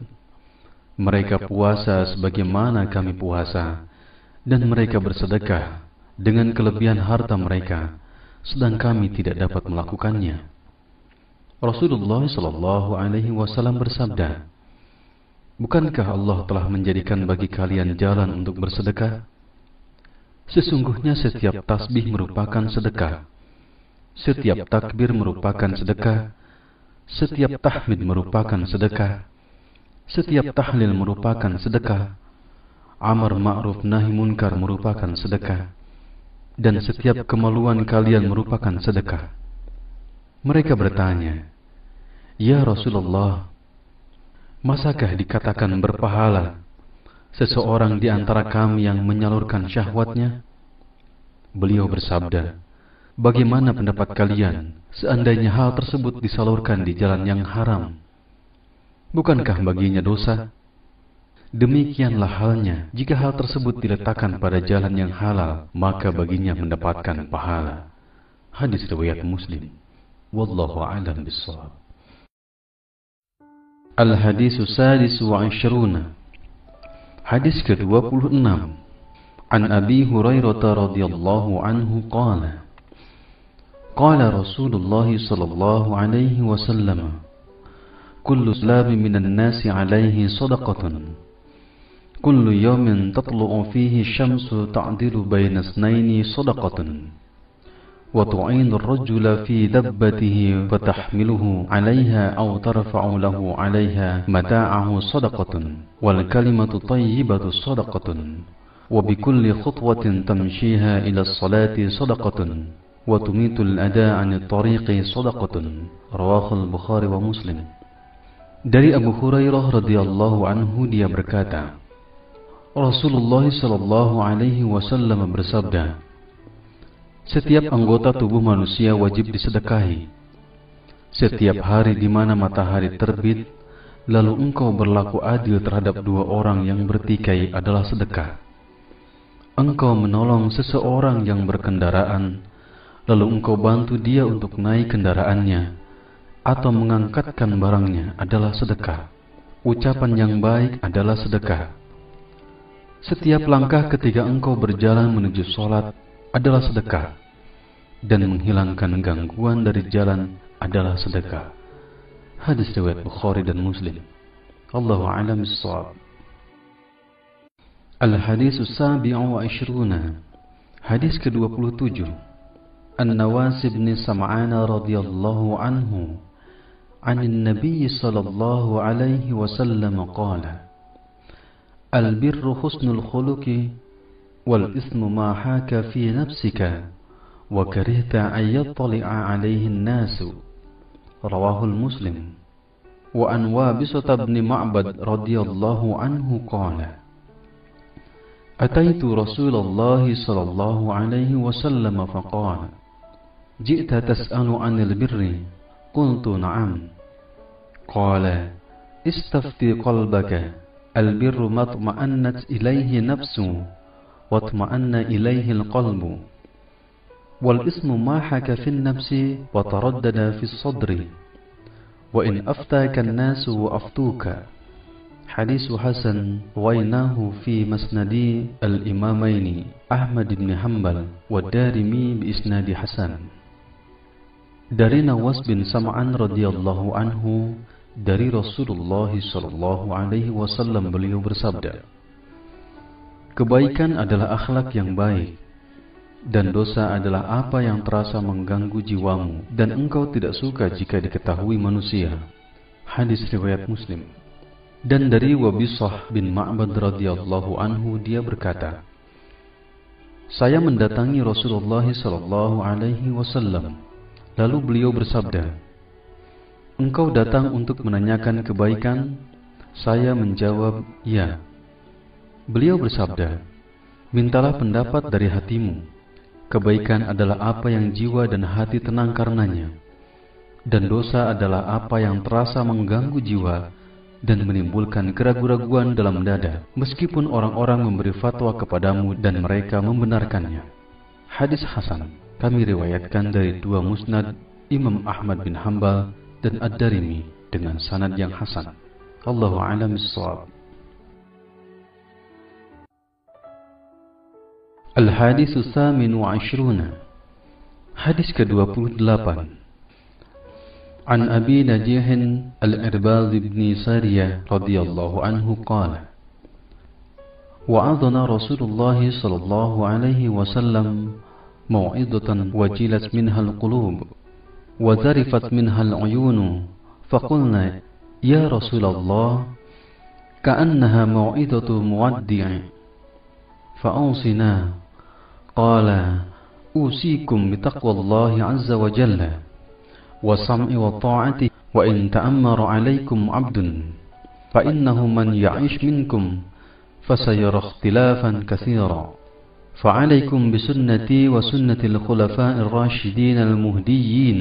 mereka puasa sebagaimana kami puasa, dan mereka bersedekah dengan kelebihan harta mereka, sedang kami tidak dapat melakukannya." Rasulullah sallallahu alaihi wasallam bersabda, "Bukankah Allah telah menjadikan bagi kalian jalan untuk bersedekah? Sesungguhnya setiap tasbih merupakan sedekah, setiap takbir merupakan sedekah, setiap tahmid merupakan sedekah, setiap tahlil merupakan sedekah, amar ma'ruf nahi munkar merupakan sedekah, dan setiap kemaluan kalian merupakan sedekah." Mereka bertanya, "Ya Rasulullah, masakah dikatakan berpahala seseorang di antara kami yang menyalurkan syahwatnya?" Beliau bersabda, "Bagaimana pendapat kalian seandainya hal tersebut disalurkan di jalan yang haram? Bukankah baginya dosa? Demikianlah halnya jika hal tersebut diletakkan pada jalan yang halal, maka baginya mendapatkan pahala." Hadis riwayat Muslim. Wallahu a'lam bishawab. Al-Hadis Sadis wa Ashruna. Hadis ke-26. An Abi Hurairah radhiyallahu anhu qala qala Rasulullah sallallahu alaihi wasallam kullu slami minan nasi alaihi sadaqatun kullu yawmin tatlu'u fihi syamsu ta'dilu baina isnaini sadaqatun wa tu'inu ar-rajula fi dabbatihi fatahmiluhu 'alayha aw tarfa'u lahu 'alayha mata'ahu sadaqatun wal kalimatu thayyibatu sadaqatun wa bikulli khutwatin tamshiha ila as-salati sadaqatun wa tumitu al-ada' 'ani at-tariqi sadaqatun. Rawahu al-Bukhari wa Muslim. Dari Abu Hurairah radhiyallahu anhu dia berkata, Rasulullah sallallahu alaihi wasallam bersabda, setiap anggota tubuh manusia wajib disedekahi. Setiap hari di mana matahari terbit, lalu engkau berlaku adil terhadap dua orang yang bertikai adalah sedekah. Engkau menolong seseorang yang berkendaraan, lalu engkau bantu dia untuk naik kendaraannya, atau mengangkatkan barangnya adalah sedekah. Ucapan yang baik adalah sedekah. Setiap langkah ketika engkau berjalan menuju sholat adalah sedekah, dan menghilangkan gangguan dari jalan adalah sedekah. Hadis riwayat Bukhari dan Muslim. Allahu a'lam bishawab. Al-Hadis Sabi'u wa Ashruna. Hadis ke-27. An-Nawas bin Sam'an radhiyallahu anhu 'an Nabi sallallahu alaihi wasallam qala al-birru husnul khuluqi wal ismu ma haka fi nafsika wa karihta an yattali'a alaihi an-nasu. Rawahul Muslim. Wa an Wabisah bin Ma'bad radhiyallahu anhu qala ataitu Rasulullah sallallahu alaihi wasallam faqala ji'ta tas'alu 'anil birri qultu na'am qala istafti qalbaka al-birru ma tuma'annat ilayhi nafsu واطمأن إليه القلب والاسم ما حك في النفس وتردد في الصدر وإن أفتاك الناس وأفتوك. حديث حسن رويناه في مسند الإمامين أحمد بن حنبل والدارمي بإسناد حسن. Dari Nawas bin Sam'an radhiyallahu anhu dari Rasulullah sallallahu alaihi wasallam beliau bersabda, kebaikan adalah akhlak yang baik, dan dosa adalah apa yang terasa mengganggu jiwamu, dan engkau tidak suka jika diketahui manusia. Hadis riwayat Muslim. Dan dari Wabisah bin Ma'bad radhiyallahu anhu dia berkata, saya mendatangi Rasulullah sallallahu alaihi wasallam, lalu beliau bersabda, engkau datang untuk menanyakan kebaikan? Saya menjawab, ya. Beliau bersabda, mintalah pendapat dari hatimu. Kebaikan adalah apa yang jiwa dan hati tenang karenanya, dan dosa adalah apa yang terasa mengganggu jiwa dan menimbulkan keraguan-raguan dalam dada, meskipun orang-orang memberi fatwa kepadamu dan mereka membenarkannya. Hadis Hasan kami riwayatkan dari dua musnad Imam Ahmad bin Hanbal dan Ad-Darimi dengan sanad yang hasan. Allahu a'lam bishawab. Al-Hadis Tsamin wa Ashruna. Hadis ke-28. An Abi Najih Al-Irbad bin Sariyah radhiyallahu anhu qala wa'adhana Rasulullah sallallahu alaihi wasallam mau'izatan wajilat minha al-qulub wa zarifat minha al-uyun faqulna ya Rasulullah ka'annaha mau'izatu muwaddi' fa'awsina. قال أوصيكم بتقوى الله عز وجل والسمع والطاعة وإن تأمر عليكم عبد فإنه من يعيش منكم فسيرى اختلافا كثيرا فعليكم بسنتي وسنة الخلفاء الراشدين المهديين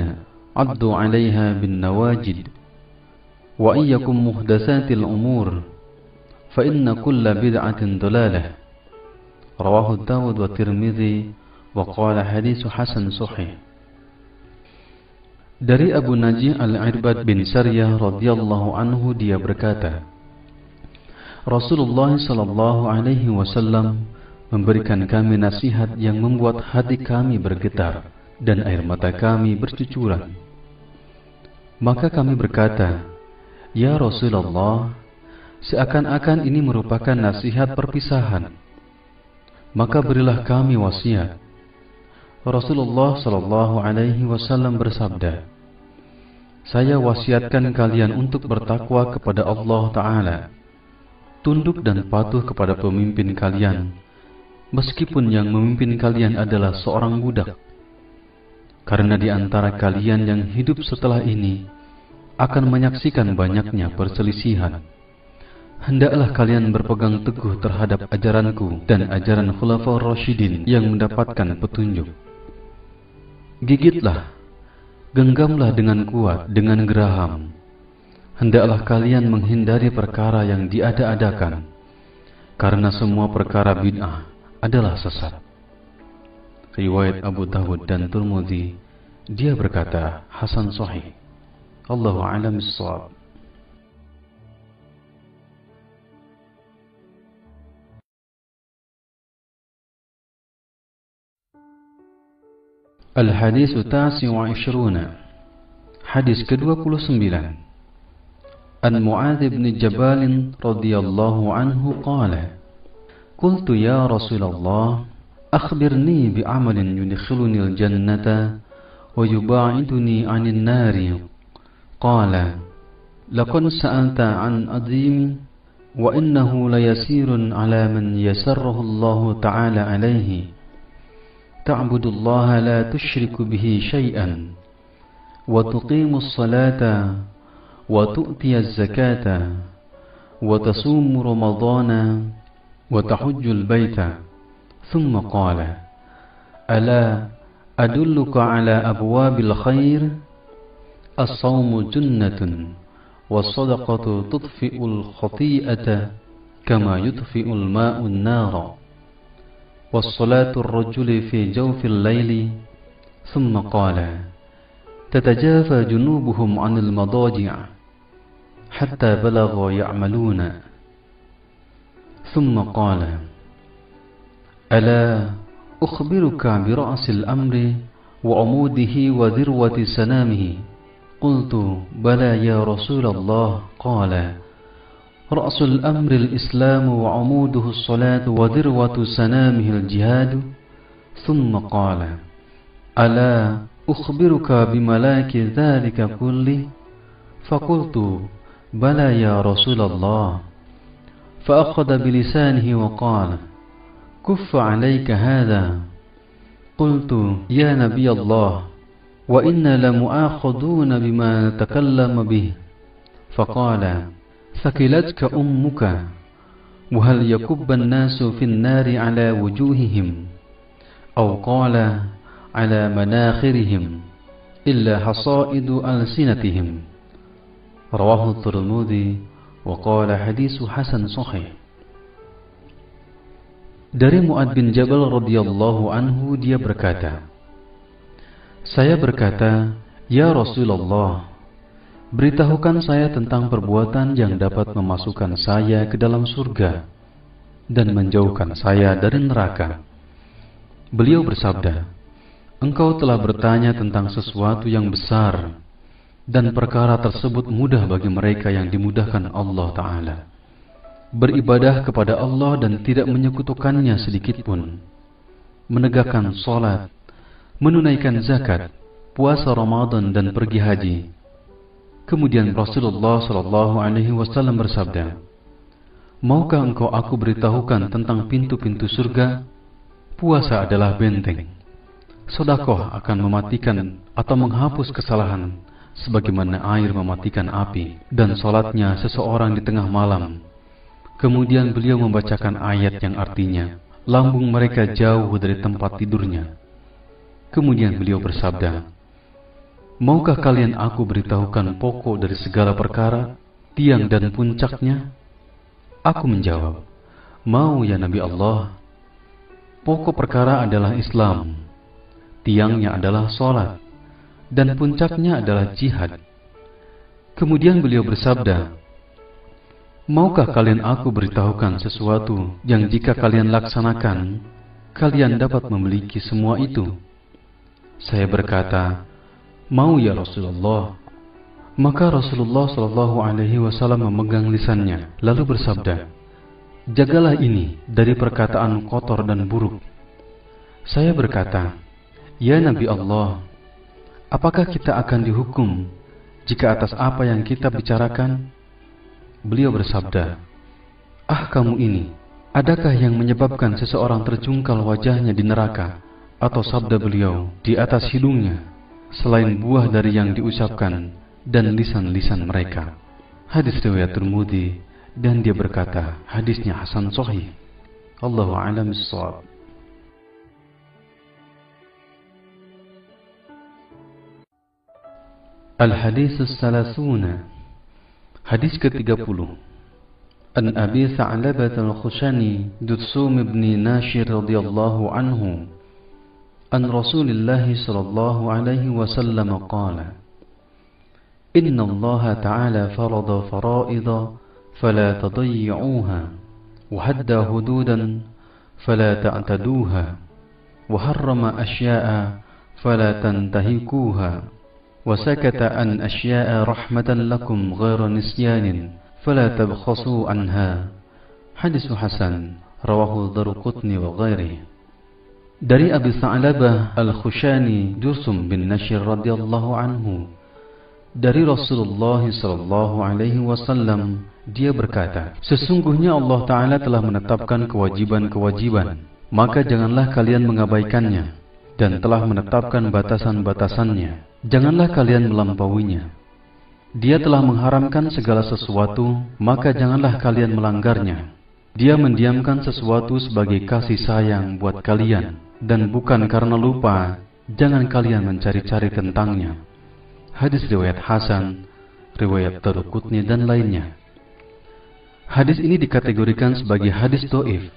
عضوا عليها بالنواجد وإياكم محدثات الأمور فإن كل بدعة ضلالة. Rawahu Dawud wa Tirmidzi wa qala haditsu hasan sahih. Dari Abu Najih Al-Irbad bin Sariyah radhiyallahu anhu, dia berkata, Rasulullah sallallahu alaihi wasallam memberikan kami nasihat yang membuat hati kami bergetar dan air mata kami bercucuran. Maka kami berkata, Ya Rasulullah, seakan-akan ini merupakan nasihat perpisahan. Maka berilah kami wasiat. Rasulullah sallallahu alaihi wasallam bersabda, Saya wasiatkan kalian untuk bertakwa kepada Allah Ta'ala, tunduk dan patuh kepada pemimpin kalian, meskipun yang memimpin kalian adalah seorang budak. Karena di antara kalian yang hidup setelah ini akan menyaksikan banyaknya perselisihan. Hendaklah kalian berpegang teguh terhadap ajaranku dan ajaran Khulafaur Rasyidin yang mendapatkan petunjuk. Gigitlah, genggamlah dengan kuat, dengan geraham. Hendaklah kalian menghindari perkara yang diada-adakan, karena semua perkara bid'ah adalah sesat. Riwayat Abu Dawud dan Tirmidzi, dia berkata hasan sahih. Allahu a'lam bissawab. Al-Hadis Tasi' wa Ishruna, hadis ke-29. An Mu'adz bin Jabal radhiyallahu anhu qala, Qultu ya Rasulullah, akhbirni bi'amalin yudkhiluni al-jannata wa yuba'iduni 'anil nari. Qala, laqad sa'alta 'an 'azim wa innahu layasirun 'ala man yasarrahu Allah ta'ala 'alayhi. تعبد الله لا تشرك به شيئا وتقيم الصلاة وتؤتي الزكاة وتصوم رمضان وتحج البيت. ثم قال, ألا أدلك على أبواب الخير؟ الصوم جنة والصدقة تطفئ الخطيئة كما يطفئ الماء النار والصلاة الرجل في جوف الليل. ثم قال, تتجافى جنوبهم عن المضاجع حتى بلغوا يعملون. ثم قال, ألا أخبرك برأس الأمر وعموده وذروة سنامه؟ قلت, بلى يا رسول الله. قال, رأس الأمر الإسلام وعموده الصلاة وذروة سنامه الجهاد. ثم قال, ألا أخبرك بملاك ذلك كله؟ فقلت, بلى يا رسول الله. فأخذ بلسانه وقال, كف عليك هذا. قلت, يا نبي الله، وإنا لمؤاخذون بما نتكلم به. فقال, ثقلتك أمك، وهل يكب الناس في النار على وجوههم أو قال على مناخرهم إلا حصائد ألسنتهم. رواه الترمذي وقال حديث حسن صحيح. Dari Mu'adz bin Jabal radhiyallahu anhu, dia berkata, saya berkata, Ya Rasulullah, beritahukan saya tentang perbuatan yang dapat memasukkan saya ke dalam surga dan menjauhkan saya dari neraka. Beliau bersabda, engkau telah bertanya tentang sesuatu yang besar, dan perkara tersebut mudah bagi mereka yang dimudahkan Allah Ta'ala. Beribadah kepada Allah dan tidak menyekutukannya sedikitpun, menegakkan sholat, menunaikan zakat, puasa Ramadan, dan pergi haji. Kemudian Rasulullah SAW bersabda, maukah engkau aku beritahukan tentang pintu-pintu surga? Puasa adalah benteng. Sedekah akan mematikan atau menghapus kesalahan, sebagaimana air mematikan api. Dan salatnya seseorang di tengah malam. Kemudian beliau membacakan ayat yang artinya, lambung mereka jauh dari tempat tidurnya. Kemudian beliau bersabda, maukah kalian aku beritahukan pokok dari segala perkara, tiang dan puncaknya? Aku menjawab, mau ya Nabi Allah. Pokok perkara adalah Islam, tiangnya adalah salat, dan puncaknya adalah jihad. Kemudian beliau bersabda, maukah kalian aku beritahukan sesuatu yang jika kalian laksanakan, kalian dapat memiliki semua itu? Saya berkata, mau ya Rasulullah. Maka Rasulullah SAW memegang lisannya, lalu bersabda, jagalah ini dari perkataan kotor dan buruk. Saya berkata, ya Nabi Allah, apakah kita akan dihukum jika atas apa yang kita bicarakan? Beliau bersabda, kamu ini, adakah yang menyebabkan seseorang terjungkal wajahnya di neraka? Atau sabda beliau, di atas hidungnya, selain buah dari yang diucapkan dan lisan-lisan mereka. Hadis riwayat Tirmidzi, dan dia berkata, hadisnya hasan sahih. Allahu a'lam bissawab. Al-Hadis As-Salasuna. Hadis ke-30. An Abi Tha'labah Al-Khushani Dutsum ibn Nashir radhiyallahu anhu an Rasulillah sallallahu alaihi wasallam qala, Inna Allah Ta'ala farada fara'idha fala tadayyi'uha wa hadda hududan fala ta'taduha wa harrama asya'a fala tantahikuha wa sakata an asya'a rahmatan lakum ghayra nisyanin fala tabkhasu anha. Hadis hasan rawahu Daruqutni wa ghairihi. Dari Abi Tha'labah Al-Khushani Dutsum bin Nashir radhiyallahu anhu, dari Rasulullah sallallahu alaihi wasallam, dia berkata, sesungguhnya Allah Ta'ala telah menetapkan kewajiban-kewajiban, maka janganlah kalian mengabaikannya, dan telah menetapkan batasan-batasannya, janganlah kalian melampauinya. Dia telah mengharamkan segala sesuatu, maka janganlah kalian melanggarnya. Dia mendiamkan sesuatu sebagai kasih sayang buat kalian, dan bukan karena lupa, jangan kalian mencari-cari tentangnya. Hadis riwayat hasan, riwayat Daruqutni dan lainnya. Hadis ini dikategorikan sebagai hadis dhaif.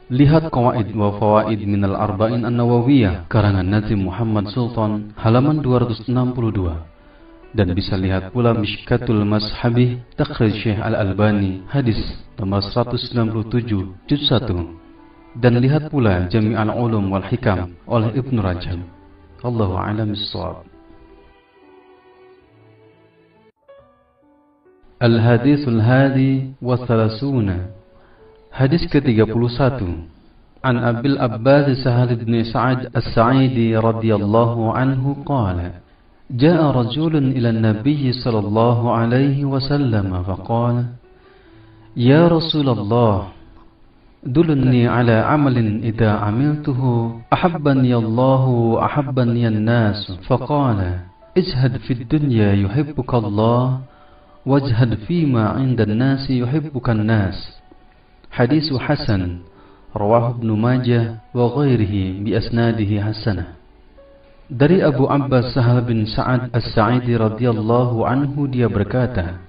Lihat Qawaid wa Fawaid minal Arba'in An-Nawawiyah karangan Nazim Muhammad Sultan halaman 262, dan bisa lihat pula Mishkatul Mashabih takhrij Syekh Al-Albani hadis nomor 197 juz 1, dan lihat pula Jami' al-Ulum wal Hikam oleh Ibnu Rajab. Allahu a'lam bissawab. Al-Hadithul Hadi wa Thalathuna. Hadis ke-31. An Abil Abbas Sahal bin Sa'ad As-Sa'idi radhiyallahu anhu qala, Ja'a rajulun ila an-nabiy sallallahu alaihi wasallam faqala, Ya Rasulullah, dulni ala amalin idza amiltuhu ahabbani Allah wa ahabbani an-nas. Faqala, ijhad fid dunya yuhibbuka Allah wajhad fima 'inda an-nas yuhibbuka an-nas. Hadis hasan rawahu Ibnu Majah wa ghairihi bi asnadihi hasanah. Dari Abu Abbas Sahal bin Sa'ad As-Sa'idi radhiyallahu anhu, dia berkata,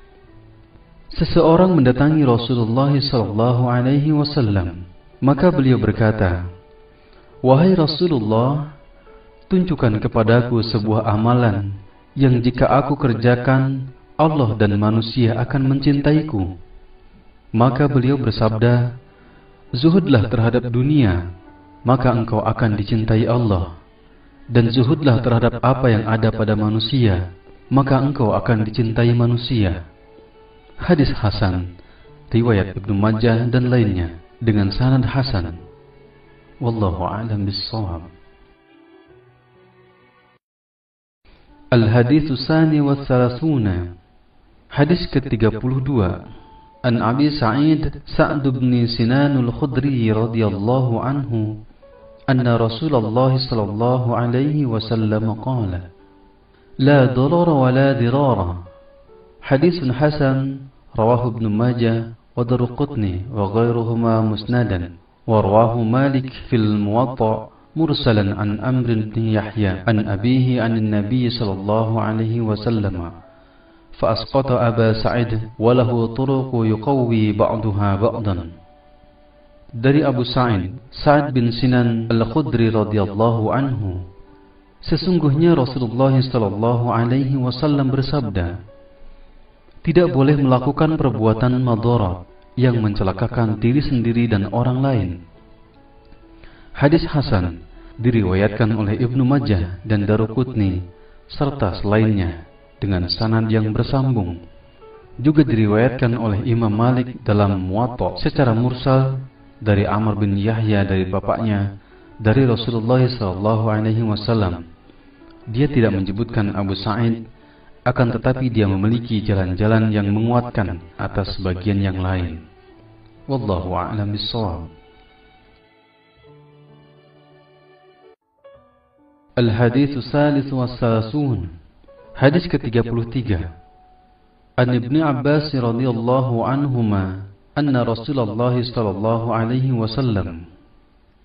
seseorang mendatangi Rasulullah sallallahu alaihi wasallam, maka beliau berkata, wahai Rasulullah, tunjukkan kepadaku sebuah amalan yang jika aku kerjakan, Allah dan manusia akan mencintaiku. Maka beliau bersabda, zuhudlah terhadap dunia, maka engkau akan dicintai Allah. Dan zuhudlah terhadap apa yang ada pada manusia, maka engkau akan dicintai manusia. Hadis hasan, riwayat Ibnu Majah dan lainnya, dengan sanad hasan. Wallahu a'lam bissawab. Al-Hadithu Tsani wa Thalathuna. Hadis ke-32. An Abi Sa'id Sa'd bin Sinan al-Khudri radhiyallahu anhu anna Rasulullah sallallahu alaihi wasallam qala, la darara wa la dirara. Hadisun hasan rawahu Ibnu Majah wa Daruqutni wa ghairuhuma musnadan, wa rawahu Malik fil Muwatta mursalan an Amr bin Yahya an abihi an an-nabiy sallallahu alaihi wasallam. فأسقط أبا سعيد وله طرق يقوي بعضها بعضا. Dari Abu Sa'id Sa'ad bin Sinan Al-Khudri radhiyallahu anhu, Sesungguhnya Rasulullah sallallahu alaihi wasallam bersabda, tidak boleh melakukan perbuatan madharat yang mencelakakan diri sendiri dan orang lain. Hadis hasan diriwayatkan oleh Ibnu Majah dan Daruqutni serta selainnya dengan sanad yang bersambung. Juga diriwayatkan oleh Imam Malik dalam Muwatta secara mursal dari Amr bin Yahya dari bapaknya dari Rasulullah sallallahu alaihi wasallam. Dia tidak menyebutkan Abu Sa'id, akan tetapi dia memiliki jalan-jalan yang menguatkan atas bagian yang lain. Wallahu a'lam bishawab. Al-Hadits Tsalits wa Tsalasun. Hadis ke-33. An Ibnu Abbas radhiyallahu anhuma anna Rasulullah sallallahu alaihi wasallam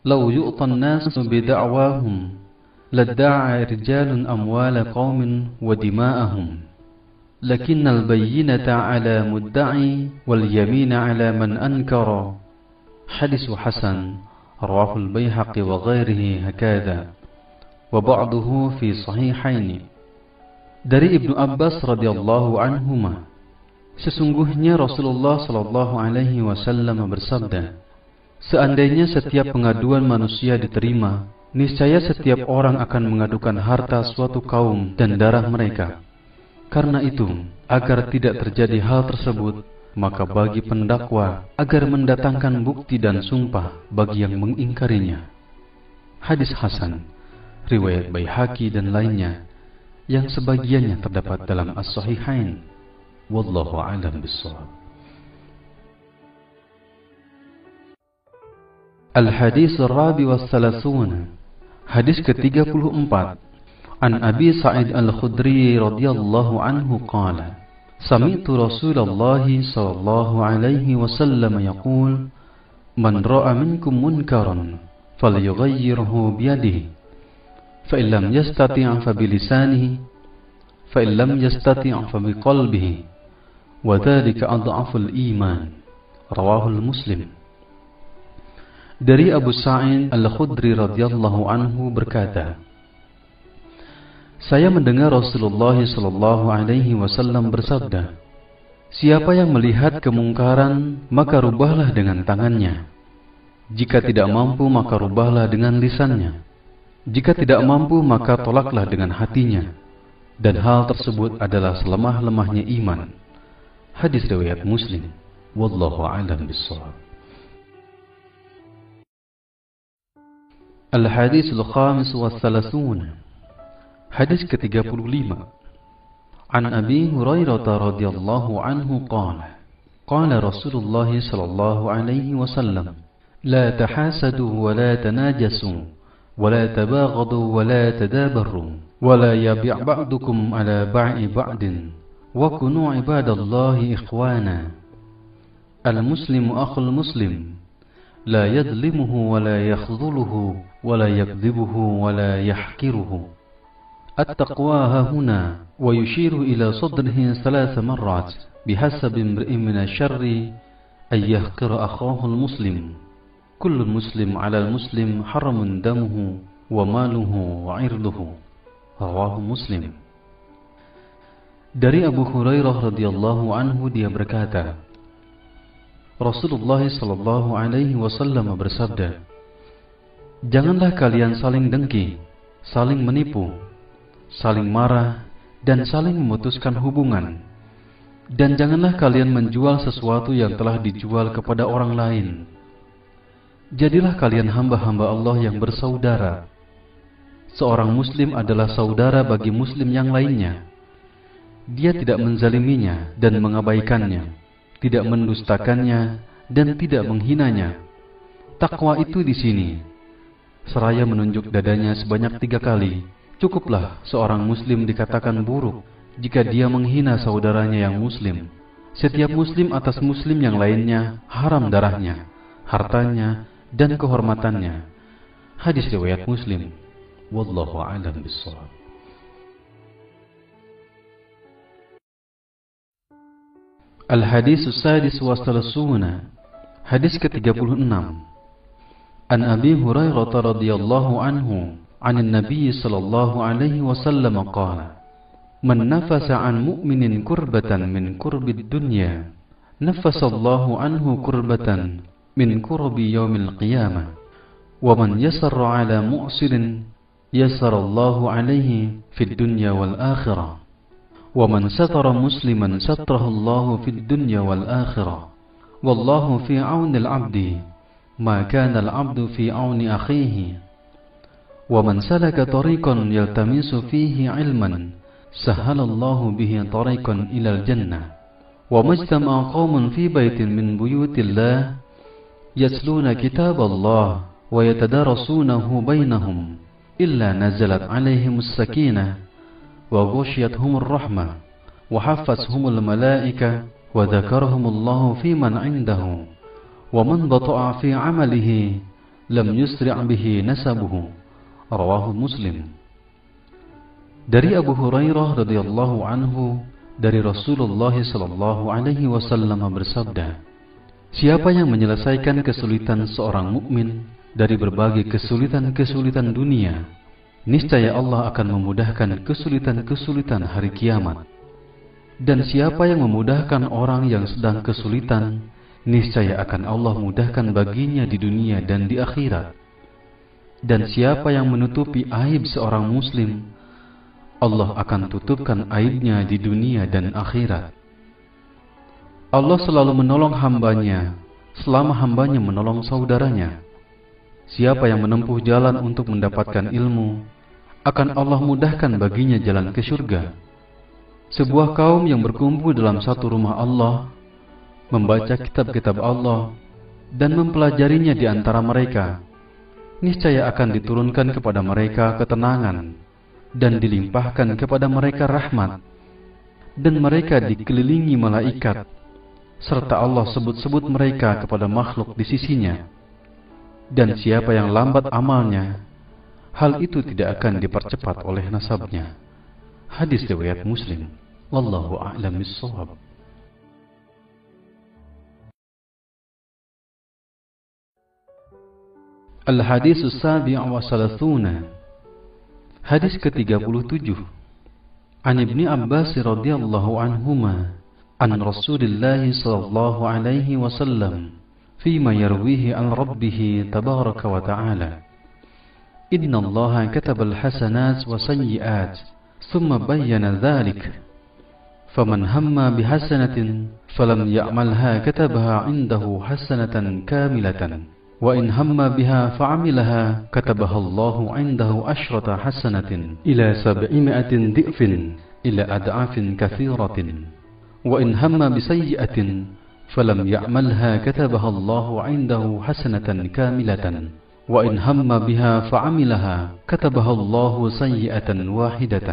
law yu'ta an-nasu bi da'wahum لادعى رجال أموال قوم ودماءهم لكن البينة على مدعي واليمين على من أنكر. حديث حسن رواه البيهقي وغيره هكذا وبعضه في صحيحين. Dari Ibnu Abbas radhiyallahu anhuma, sesungguhnya Rasulullah sallallahu alaihi wasallam bersabda, seandainya setiap pengaduan manusia diterima, niscaya setiap orang akan mengadukan harta suatu kaum dan darah mereka. Karena itu, agar tidak terjadi hal tersebut, maka bagi pendakwa agar mendatangkan bukti dan sumpah bagi yang mengingkarinya. Hadis hasan, riwayat Baihaqi dan lainnya, yang sebagiannya terdapat dalam As-Sahihain. Wallahu a'lam bishawab. Al-Hadits Ar-Rabi wa Tsalasun. Hadis ke-34. An Abi Sa'id Al-Khudri radhiyallahu anhu qala, sami'tu Rasulullah sallallahu alaihi wasallam yaqul, man ra'a minkum munkaran falyughayyirhu biyadihi, fa in lam yastati' fa bilisanihi, fa in lam yastati' fa biqalbihi, wa dhalika adhaful iman. Rawahul Muslim. Dari Abu Sa'id Al-Khudri radhiyallahu anhu berkata, saya mendengar Rasulullah sallallahu alaihi wasallam bersabda, siapa yang melihat kemungkaran maka rubahlah dengan tangannya. Jika tidak mampu maka rubahlah dengan lisannya. Jika tidak mampu maka tolaklah dengan hatinya. Dan hal tersebut adalah selemah-lemahnya iman. Hadis riwayat Muslim. Wallahu a'lam bishawab. Al-Hadits Al-Khamis wa Tsalasun. Hadis ke-35. An Abi Hurairah radhiyallahu anhu qala, qala Rasulullah sallallahu alaihi wasallam, la tahasadu wa la tanajasu wa la tabaghadu wa la tadabaru wa la yabi' ba'dukum ala ba'i ba'din wa kunu ibadallahi ikhwana. Al-muslimu akhul muslim, la yadlimuhu wa la yakhdhuluhu wa la yakdhibuhu wa la yahkiruhu. التقوى ها هنا ويشير إلى صدره 3 مرات بحسب امرئ من الشر أن يحقر أخاه المسلم. كل المسلم على المسلم حرم دمه وماله وعرضه. رواه Muslim. Dari Abu Hurairah radhiyallahu anhu dia berkata, Rasulullah sallallahu alaihi wasallam bersabda, janganlah kalian saling dengki, saling menipu, saling marah, dan saling memutuskan hubungan. Dan janganlah kalian menjual sesuatu yang telah dijual kepada orang lain. Jadilah kalian hamba-hamba Allah yang bersaudara. Seorang muslim adalah saudara bagi muslim yang lainnya. Dia tidak menzaliminya dan mengabaikannya, tidak mendustakannya dan tidak menghinanya. Takwa itu di sini. Seraya menunjuk dadanya sebanyak 3 kali. Cukuplah seorang muslim dikatakan buruk jika dia menghina saudaranya yang muslim. Setiap muslim atas muslim yang lainnya haram darahnya, hartanya, dan kehormatannya. Hadis riwayat Muslim. Wallahu a'lam bishawab. Al-Hadits As-Sadis wa Tsalasun. Hadis ke-36. An Abi Hurairah radhiyallahu anhu عن النبي صلى الله عليه وسلم قال: من نفس عن مؤمن كربة من كرب الدنيا نفس الله عنه كربة من كرب يوم القيامة ومن يسر على مؤسر يسر الله عليه في الدنيا والآخرة ومن ستر مسلما ستره الله في الدنيا والآخرة والله في عون العبد ما كان العبد في عون أخيه ومن سلك طريقا يلتمس فيه علما سهل الله به طريقا إلى الجنة وما اجتمع قوم في بيت من بيوت الله يتلون كتاب الله ويتدارسونه بينهم إلا نزلت عليهم السكينة وغشيتهم الرحمة وحفتهم الملائكة وذكرهم الله في من عنده ومن بطأ في عمله لم يسرع به نسبه. Rawahu Muslim. Dari Abu Hurairah radhiyallahu anhu dari Rasulullah sallallahu alaihi wasallam bersabda, siapa yang menyelesaikan kesulitan seorang mukmin dari berbagai kesulitan-kesulitan dunia, niscaya Allah akan memudahkan kesulitan-kesulitan hari kiamat. Dan siapa yang memudahkan orang yang sedang kesulitan, niscaya akan Allah mudahkan baginya di dunia dan di akhirat. Dan siapa yang menutupi aib seorang muslim, Allah akan tutupkan aibnya di dunia dan akhirat. Allah selalu menolong hambanya selama hambanya menolong saudaranya. Siapa yang menempuh jalan untuk mendapatkan ilmu, akan Allah mudahkan baginya jalan ke surga. Sebuah kaum yang berkumpul dalam satu rumah Allah, membaca kitab-kitab Allah dan mempelajarinya di antara mereka, niscaya akan diturunkan kepada mereka ketenangan dan dilimpahkan kepada mereka rahmat, dan mereka dikelilingi malaikat, serta Allah sebut-sebut mereka kepada makhluk di sisinya. Dan siapa yang lambat amalnya, hal itu tidak akan dipercepat oleh nasabnya. Hadis riwayat Muslim. Wallahu a'lam bissawab. Al-Hadis As-Sabi' wa Salathuna. Hadis ke-37. An Ibni Abbas radhiyallahu anhuma an Rasulillah sallallahu alaihi wasallam fima yarwihi an Rabbih tabaraka wa ta'ala. Inna Allah kataba al-hasanat wa sayyi'at thumma bayyana dhalik. Faman hamma bihasanatin falam ya'malha katabaha 'indahu hasanatan kamilatan. وإن هم بها فعملها كتبها الله عنده 10 حسنة إلى 700 ضعف إلى أضعاف كثيرة وإن هم بسيئة فلم يعملها كتبها الله عنده حسنة كاملة وإن هم بها فعملها كتبها الله سيئة واحدة.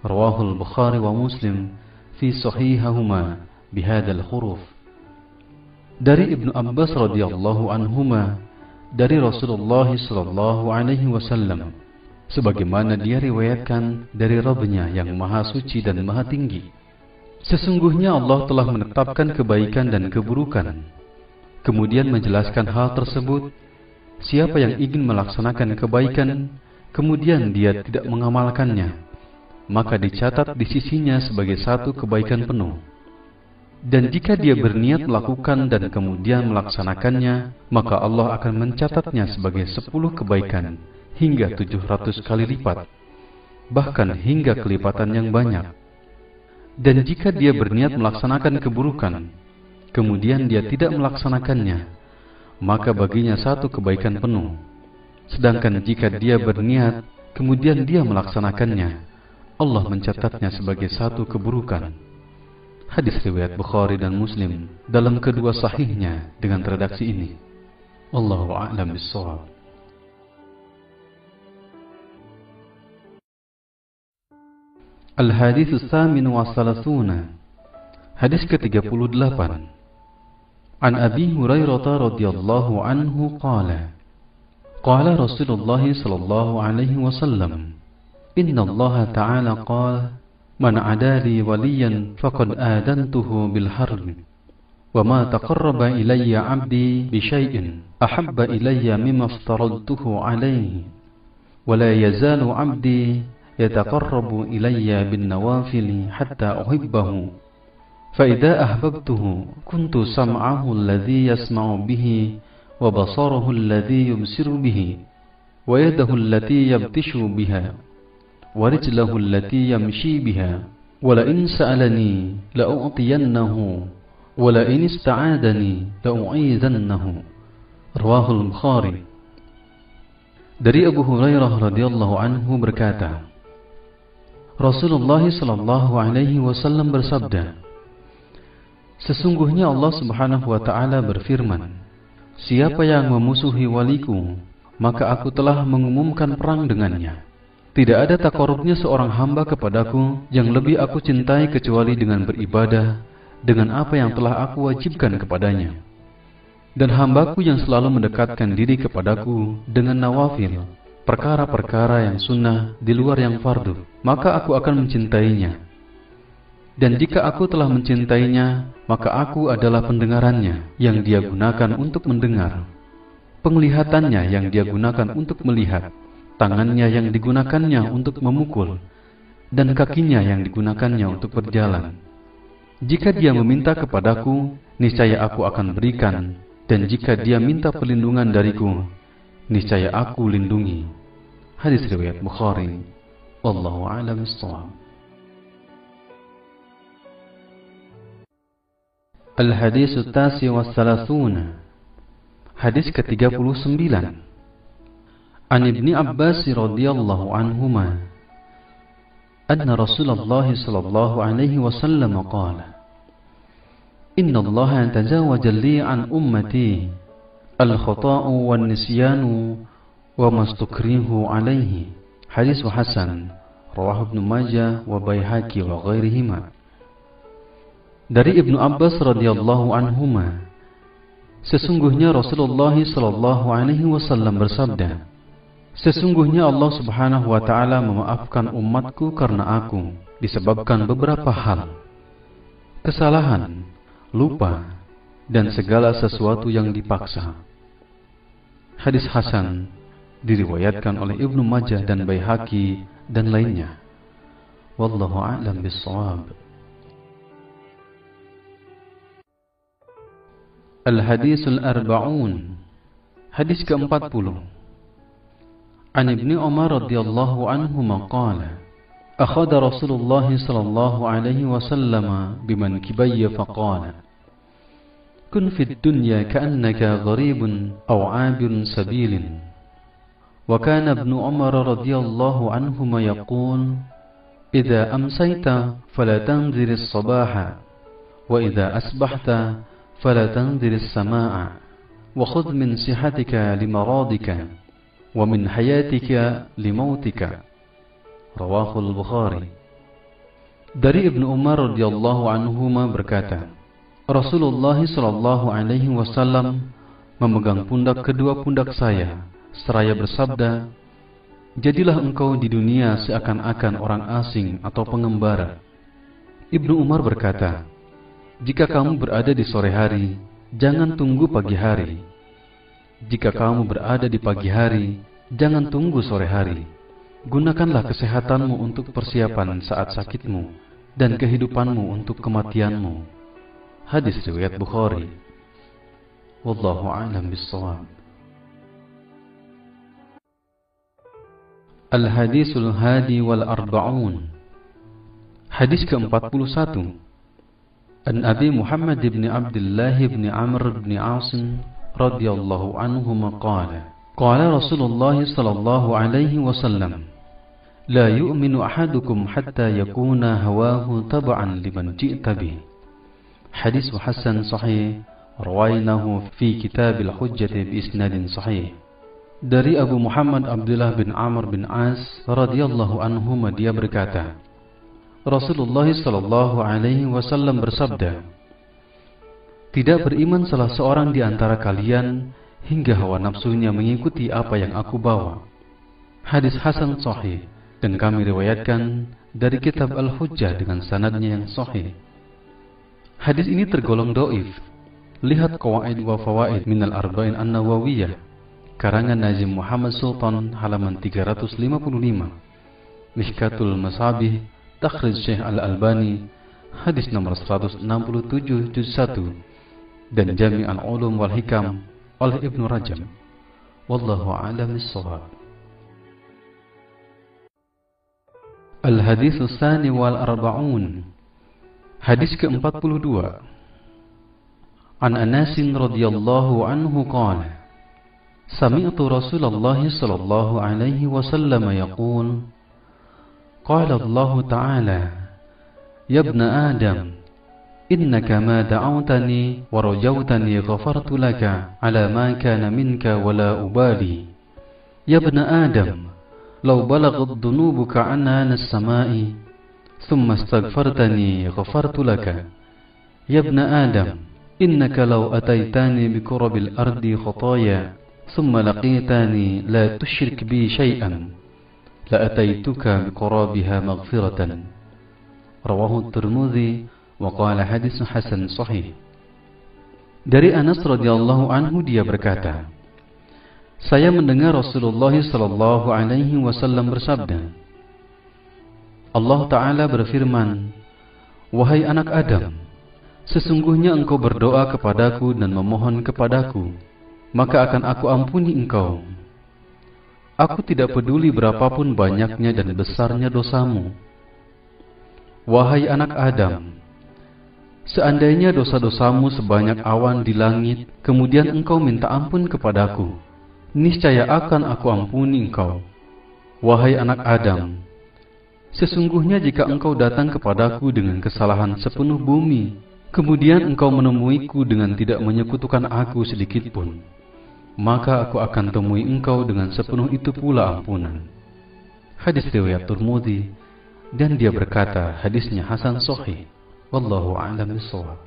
رواه البخاري ومسلم في صحيحهما بهذا الحروف. Dari Ibnu Abbas radhiyallahu anhuma dari Rasulullah sallallahu alaihi wasallam, sebagaimana dia riwayatkan dari Rabb-Nya yang maha suci dan maha tinggi. Sesungguhnya Allah telah menetapkan kebaikan dan keburukan, kemudian menjelaskan hal tersebut. Siapa yang ingin melaksanakan kebaikan, kemudian dia tidak mengamalkannya, maka dicatat di sisinya sebagai satu kebaikan penuh. Dan jika dia berniat melakukan dan kemudian melaksanakannya, maka Allah akan mencatatnya sebagai 10 kebaikan hingga 700 kali lipat, bahkan hingga kelipatan yang banyak. Dan jika dia berniat melaksanakan keburukan, kemudian dia tidak melaksanakannya, maka baginya 1 kebaikan penuh. Sedangkan jika dia berniat, kemudian dia melaksanakannya, Allah mencatatnya sebagai 1 keburukan. Hadis riwayat Bukhari dan Muslim dalam kedua sahihnya dengan redaksi ini. Wallahu a'lam bissawab. Al-Hadis As-Samin wa Salathuna. Hadis ke-38. An Abi Hurairah radhiyallahu anhu qala qala Rasulullah sallallahu alaihi wasallam inna Allah ta'ala qala man adali waliyan faqad adantuhu bil harb wa ma taqarraba ilayya 'abdi bi syai'in ahabba ilayya mimma aftaradtuhu alayhi ولا يزال عبدي يتقرب إلي بالنوافل حتى أحبه فإذا أحببته كنت سمعه الذي يسمع به وبصره الذي يبصر به ويده التي يبطش بها ورجله التي يمشي بها ولئن سألني لأعطينه ولئن استعاذني لأعيذنه رواه البخاري. Dari Abu Hurairah radhiyallahu anhu berkata, Rasulullah sallallahu alaihi wasallam bersabda, sesungguhnya Allah Subhanahu wa taala berfirman, siapa yang memusuhi waliku, maka aku telah mengumumkan perang dengannya. Tidak ada takarubnya seorang hamba kepadaku yang lebih aku cintai kecuali dengan beribadah dengan apa yang telah aku wajibkan kepadanya. Dan hambaku yang selalu mendekatkan diri kepadaku dengan nawafil, perkara-perkara yang sunnah di luar yang fardu, maka aku akan mencintainya. Dan jika aku telah mencintainya, maka aku adalah pendengarannya yang dia gunakan untuk mendengar, penglihatannya yang dia gunakan untuk melihat, tangannya yang digunakannya untuk memukul, dan kakinya yang digunakannya untuk berjalan. Jika dia meminta kepadaku, niscaya aku akan berikan, dan jika dia minta perlindungan dariku, niscaya aku lindungi. Hadis riwayat Bukhari. Wallahu a'lam bishawab. Al-Hadis At-Tasi wa Thalathun. Hadis ke-39. An Ibni Abbas radhiyallahu anhuma anna Rasulullah sallallahu alaihi wasallam qala Inna Allah tajawaza li an ummati al-khata'u wan nisyanu wa mastukrihu alaihi. Hadis hasan rawahu Ibnu Majah wa Baihaqi wa ghairihima. Dari Ibnu Abbas radhiyallahu anhuma, sesungguhnya Rasulullah sallallahu alaihi wasallam bersabda, sesungguhnya Allah Subhanahu wa taala memaafkan umatku karena aku disebabkan beberapa hal: kesalahan, lupa, dan segala sesuatu yang dipaksa. Hadis hasan diriwayatkan oleh Ibnu Majah dan Baihaqi dan lainnya. Wallahu a'lam bishawab. Al-Hadisul Arba'un. Hadis ke-40. An Ibni Umar radhiyallahu anhuma qala akhadha Rasulullah sallallahu alaihi wasallam bimankibayya faqala kun fid dunya ka'annaka gharibun aw 'abirun sabilin. Wa kana Ibnu Umar radhiyallahu anhuma yaqul idza amsayta fala tanzir as-sabaha wa idza asbahta fala tanzir as-samaa'a wa khudh min sihatika limaradika wa min hayatika limautika. Rawahul Bukhari. Dari Ibnu Umar radhiyallahu anhuma berkata, Rasulullah sallallahu alaihi wasallam memegang pundak kedua pundak saya seraya bersabda, jadilah engkau di dunia seakan-akan orang asing atau pengembara. Ibnu Umar berkata, jika kamu berada di sore hari, jangan tunggu pagi hari. Jika kamu berada di pagi hari, jangan tunggu sore hari. Gunakanlah kesehatanmu untuk persiapan saat sakitmu dan kehidupanmu untuk kematianmu. Hadis riwayat Bukhari. Wallahu a'lam bishawab. Al-Hadisul Hadi wal Arba'un. Hadis ke-41. An Abi Muhammad ibn Abdullah ibn Amr ibn Asim radhiyallahu anhuma qala qala Rasulullah sallallahu alaihi wasallam la yu'minu ahadukum hatta yakuna hawahu tab'an liman ji'ta bih. Hadis hasan sahih rawainahu fi kitab al-hujjah bi isnadin sahih. Dari Abu Muhammad Abdullah bin Amr bin As radhiyallahu anhuma dia berkata, Rasulullah sallallahu alaihi wasallam bersabda, tidak beriman salah seorang di antara kalian hingga hawa nafsunya mengikuti apa yang aku bawa. Hadis hasan sahih dan kami riwayatkan dari kitab Al-Hujjah dengan sanadnya yang sahih. Hadis ini tergolong dhaif. Lihat Qawaid wa Fawaid minal Arba'in An-Nawawiyah karangan Nazim Muhammad Sultan, halaman 355. Mihkatul Masabih, takhrij Syekh Al-Albani, hadis nomor 167 juz 1, dan Jami' al-Ulum wal Hikam oleh Ibnu Rajab. Wallahu a'lam bis-shawab. Al-hadits tsani wal arba'un. Hadis ke-42. An Anas radhiyallahu anhu qala: Sami'tu Rasulullah sallallahu alaihi wasallam yaqul: Qala Allah Ta'ala: Ya ibna Adam, innaka ma da'awtani wa rajawtani ghafartu laka ala ma kana minka wa la ubali. Ya ibna Adam, law balaghat dhunubuka anana as-sama'i thumma astaghfartani ghafartu laka. Ya ibna Adam, innaka law ataitani bi qurabil ardi khataaya thumma laqitani la tushrik bi shay'an la ataituka bi qurabiha maghfiratan. Rawahu Tirmidzi wa qala hadits hasan sahih. Dari Anas radhiyallahu anhu dia berkata, saya mendengar Rasulullah sallallahu alaihi wasallam bersabda, Allah Ta'ala berfirman, wahai anak Adam, sesungguhnya engkau berdoa kepadaku dan memohon kepadaku, maka akan aku ampuni engkau. Aku tidak peduli berapapun banyaknya dan besarnya dosamu. Wahai anak Adam, seandainya dosa-dosamu sebanyak awan di langit, kemudian engkau minta ampun kepadaku, niscaya akan aku ampuni engkau. Wahai anak Adam, sesungguhnya jika engkau datang kepadaku dengan kesalahan sepenuh bumi, kemudian engkau menemuiku dengan tidak menyekutukan aku sedikitpun, maka aku akan temui engkau dengan sepenuh itu pula ampunan. Hadis riwayat Tirmidzi, dan dia berkata hadisnya hasan sahih. Wallahu a'lam bishawab.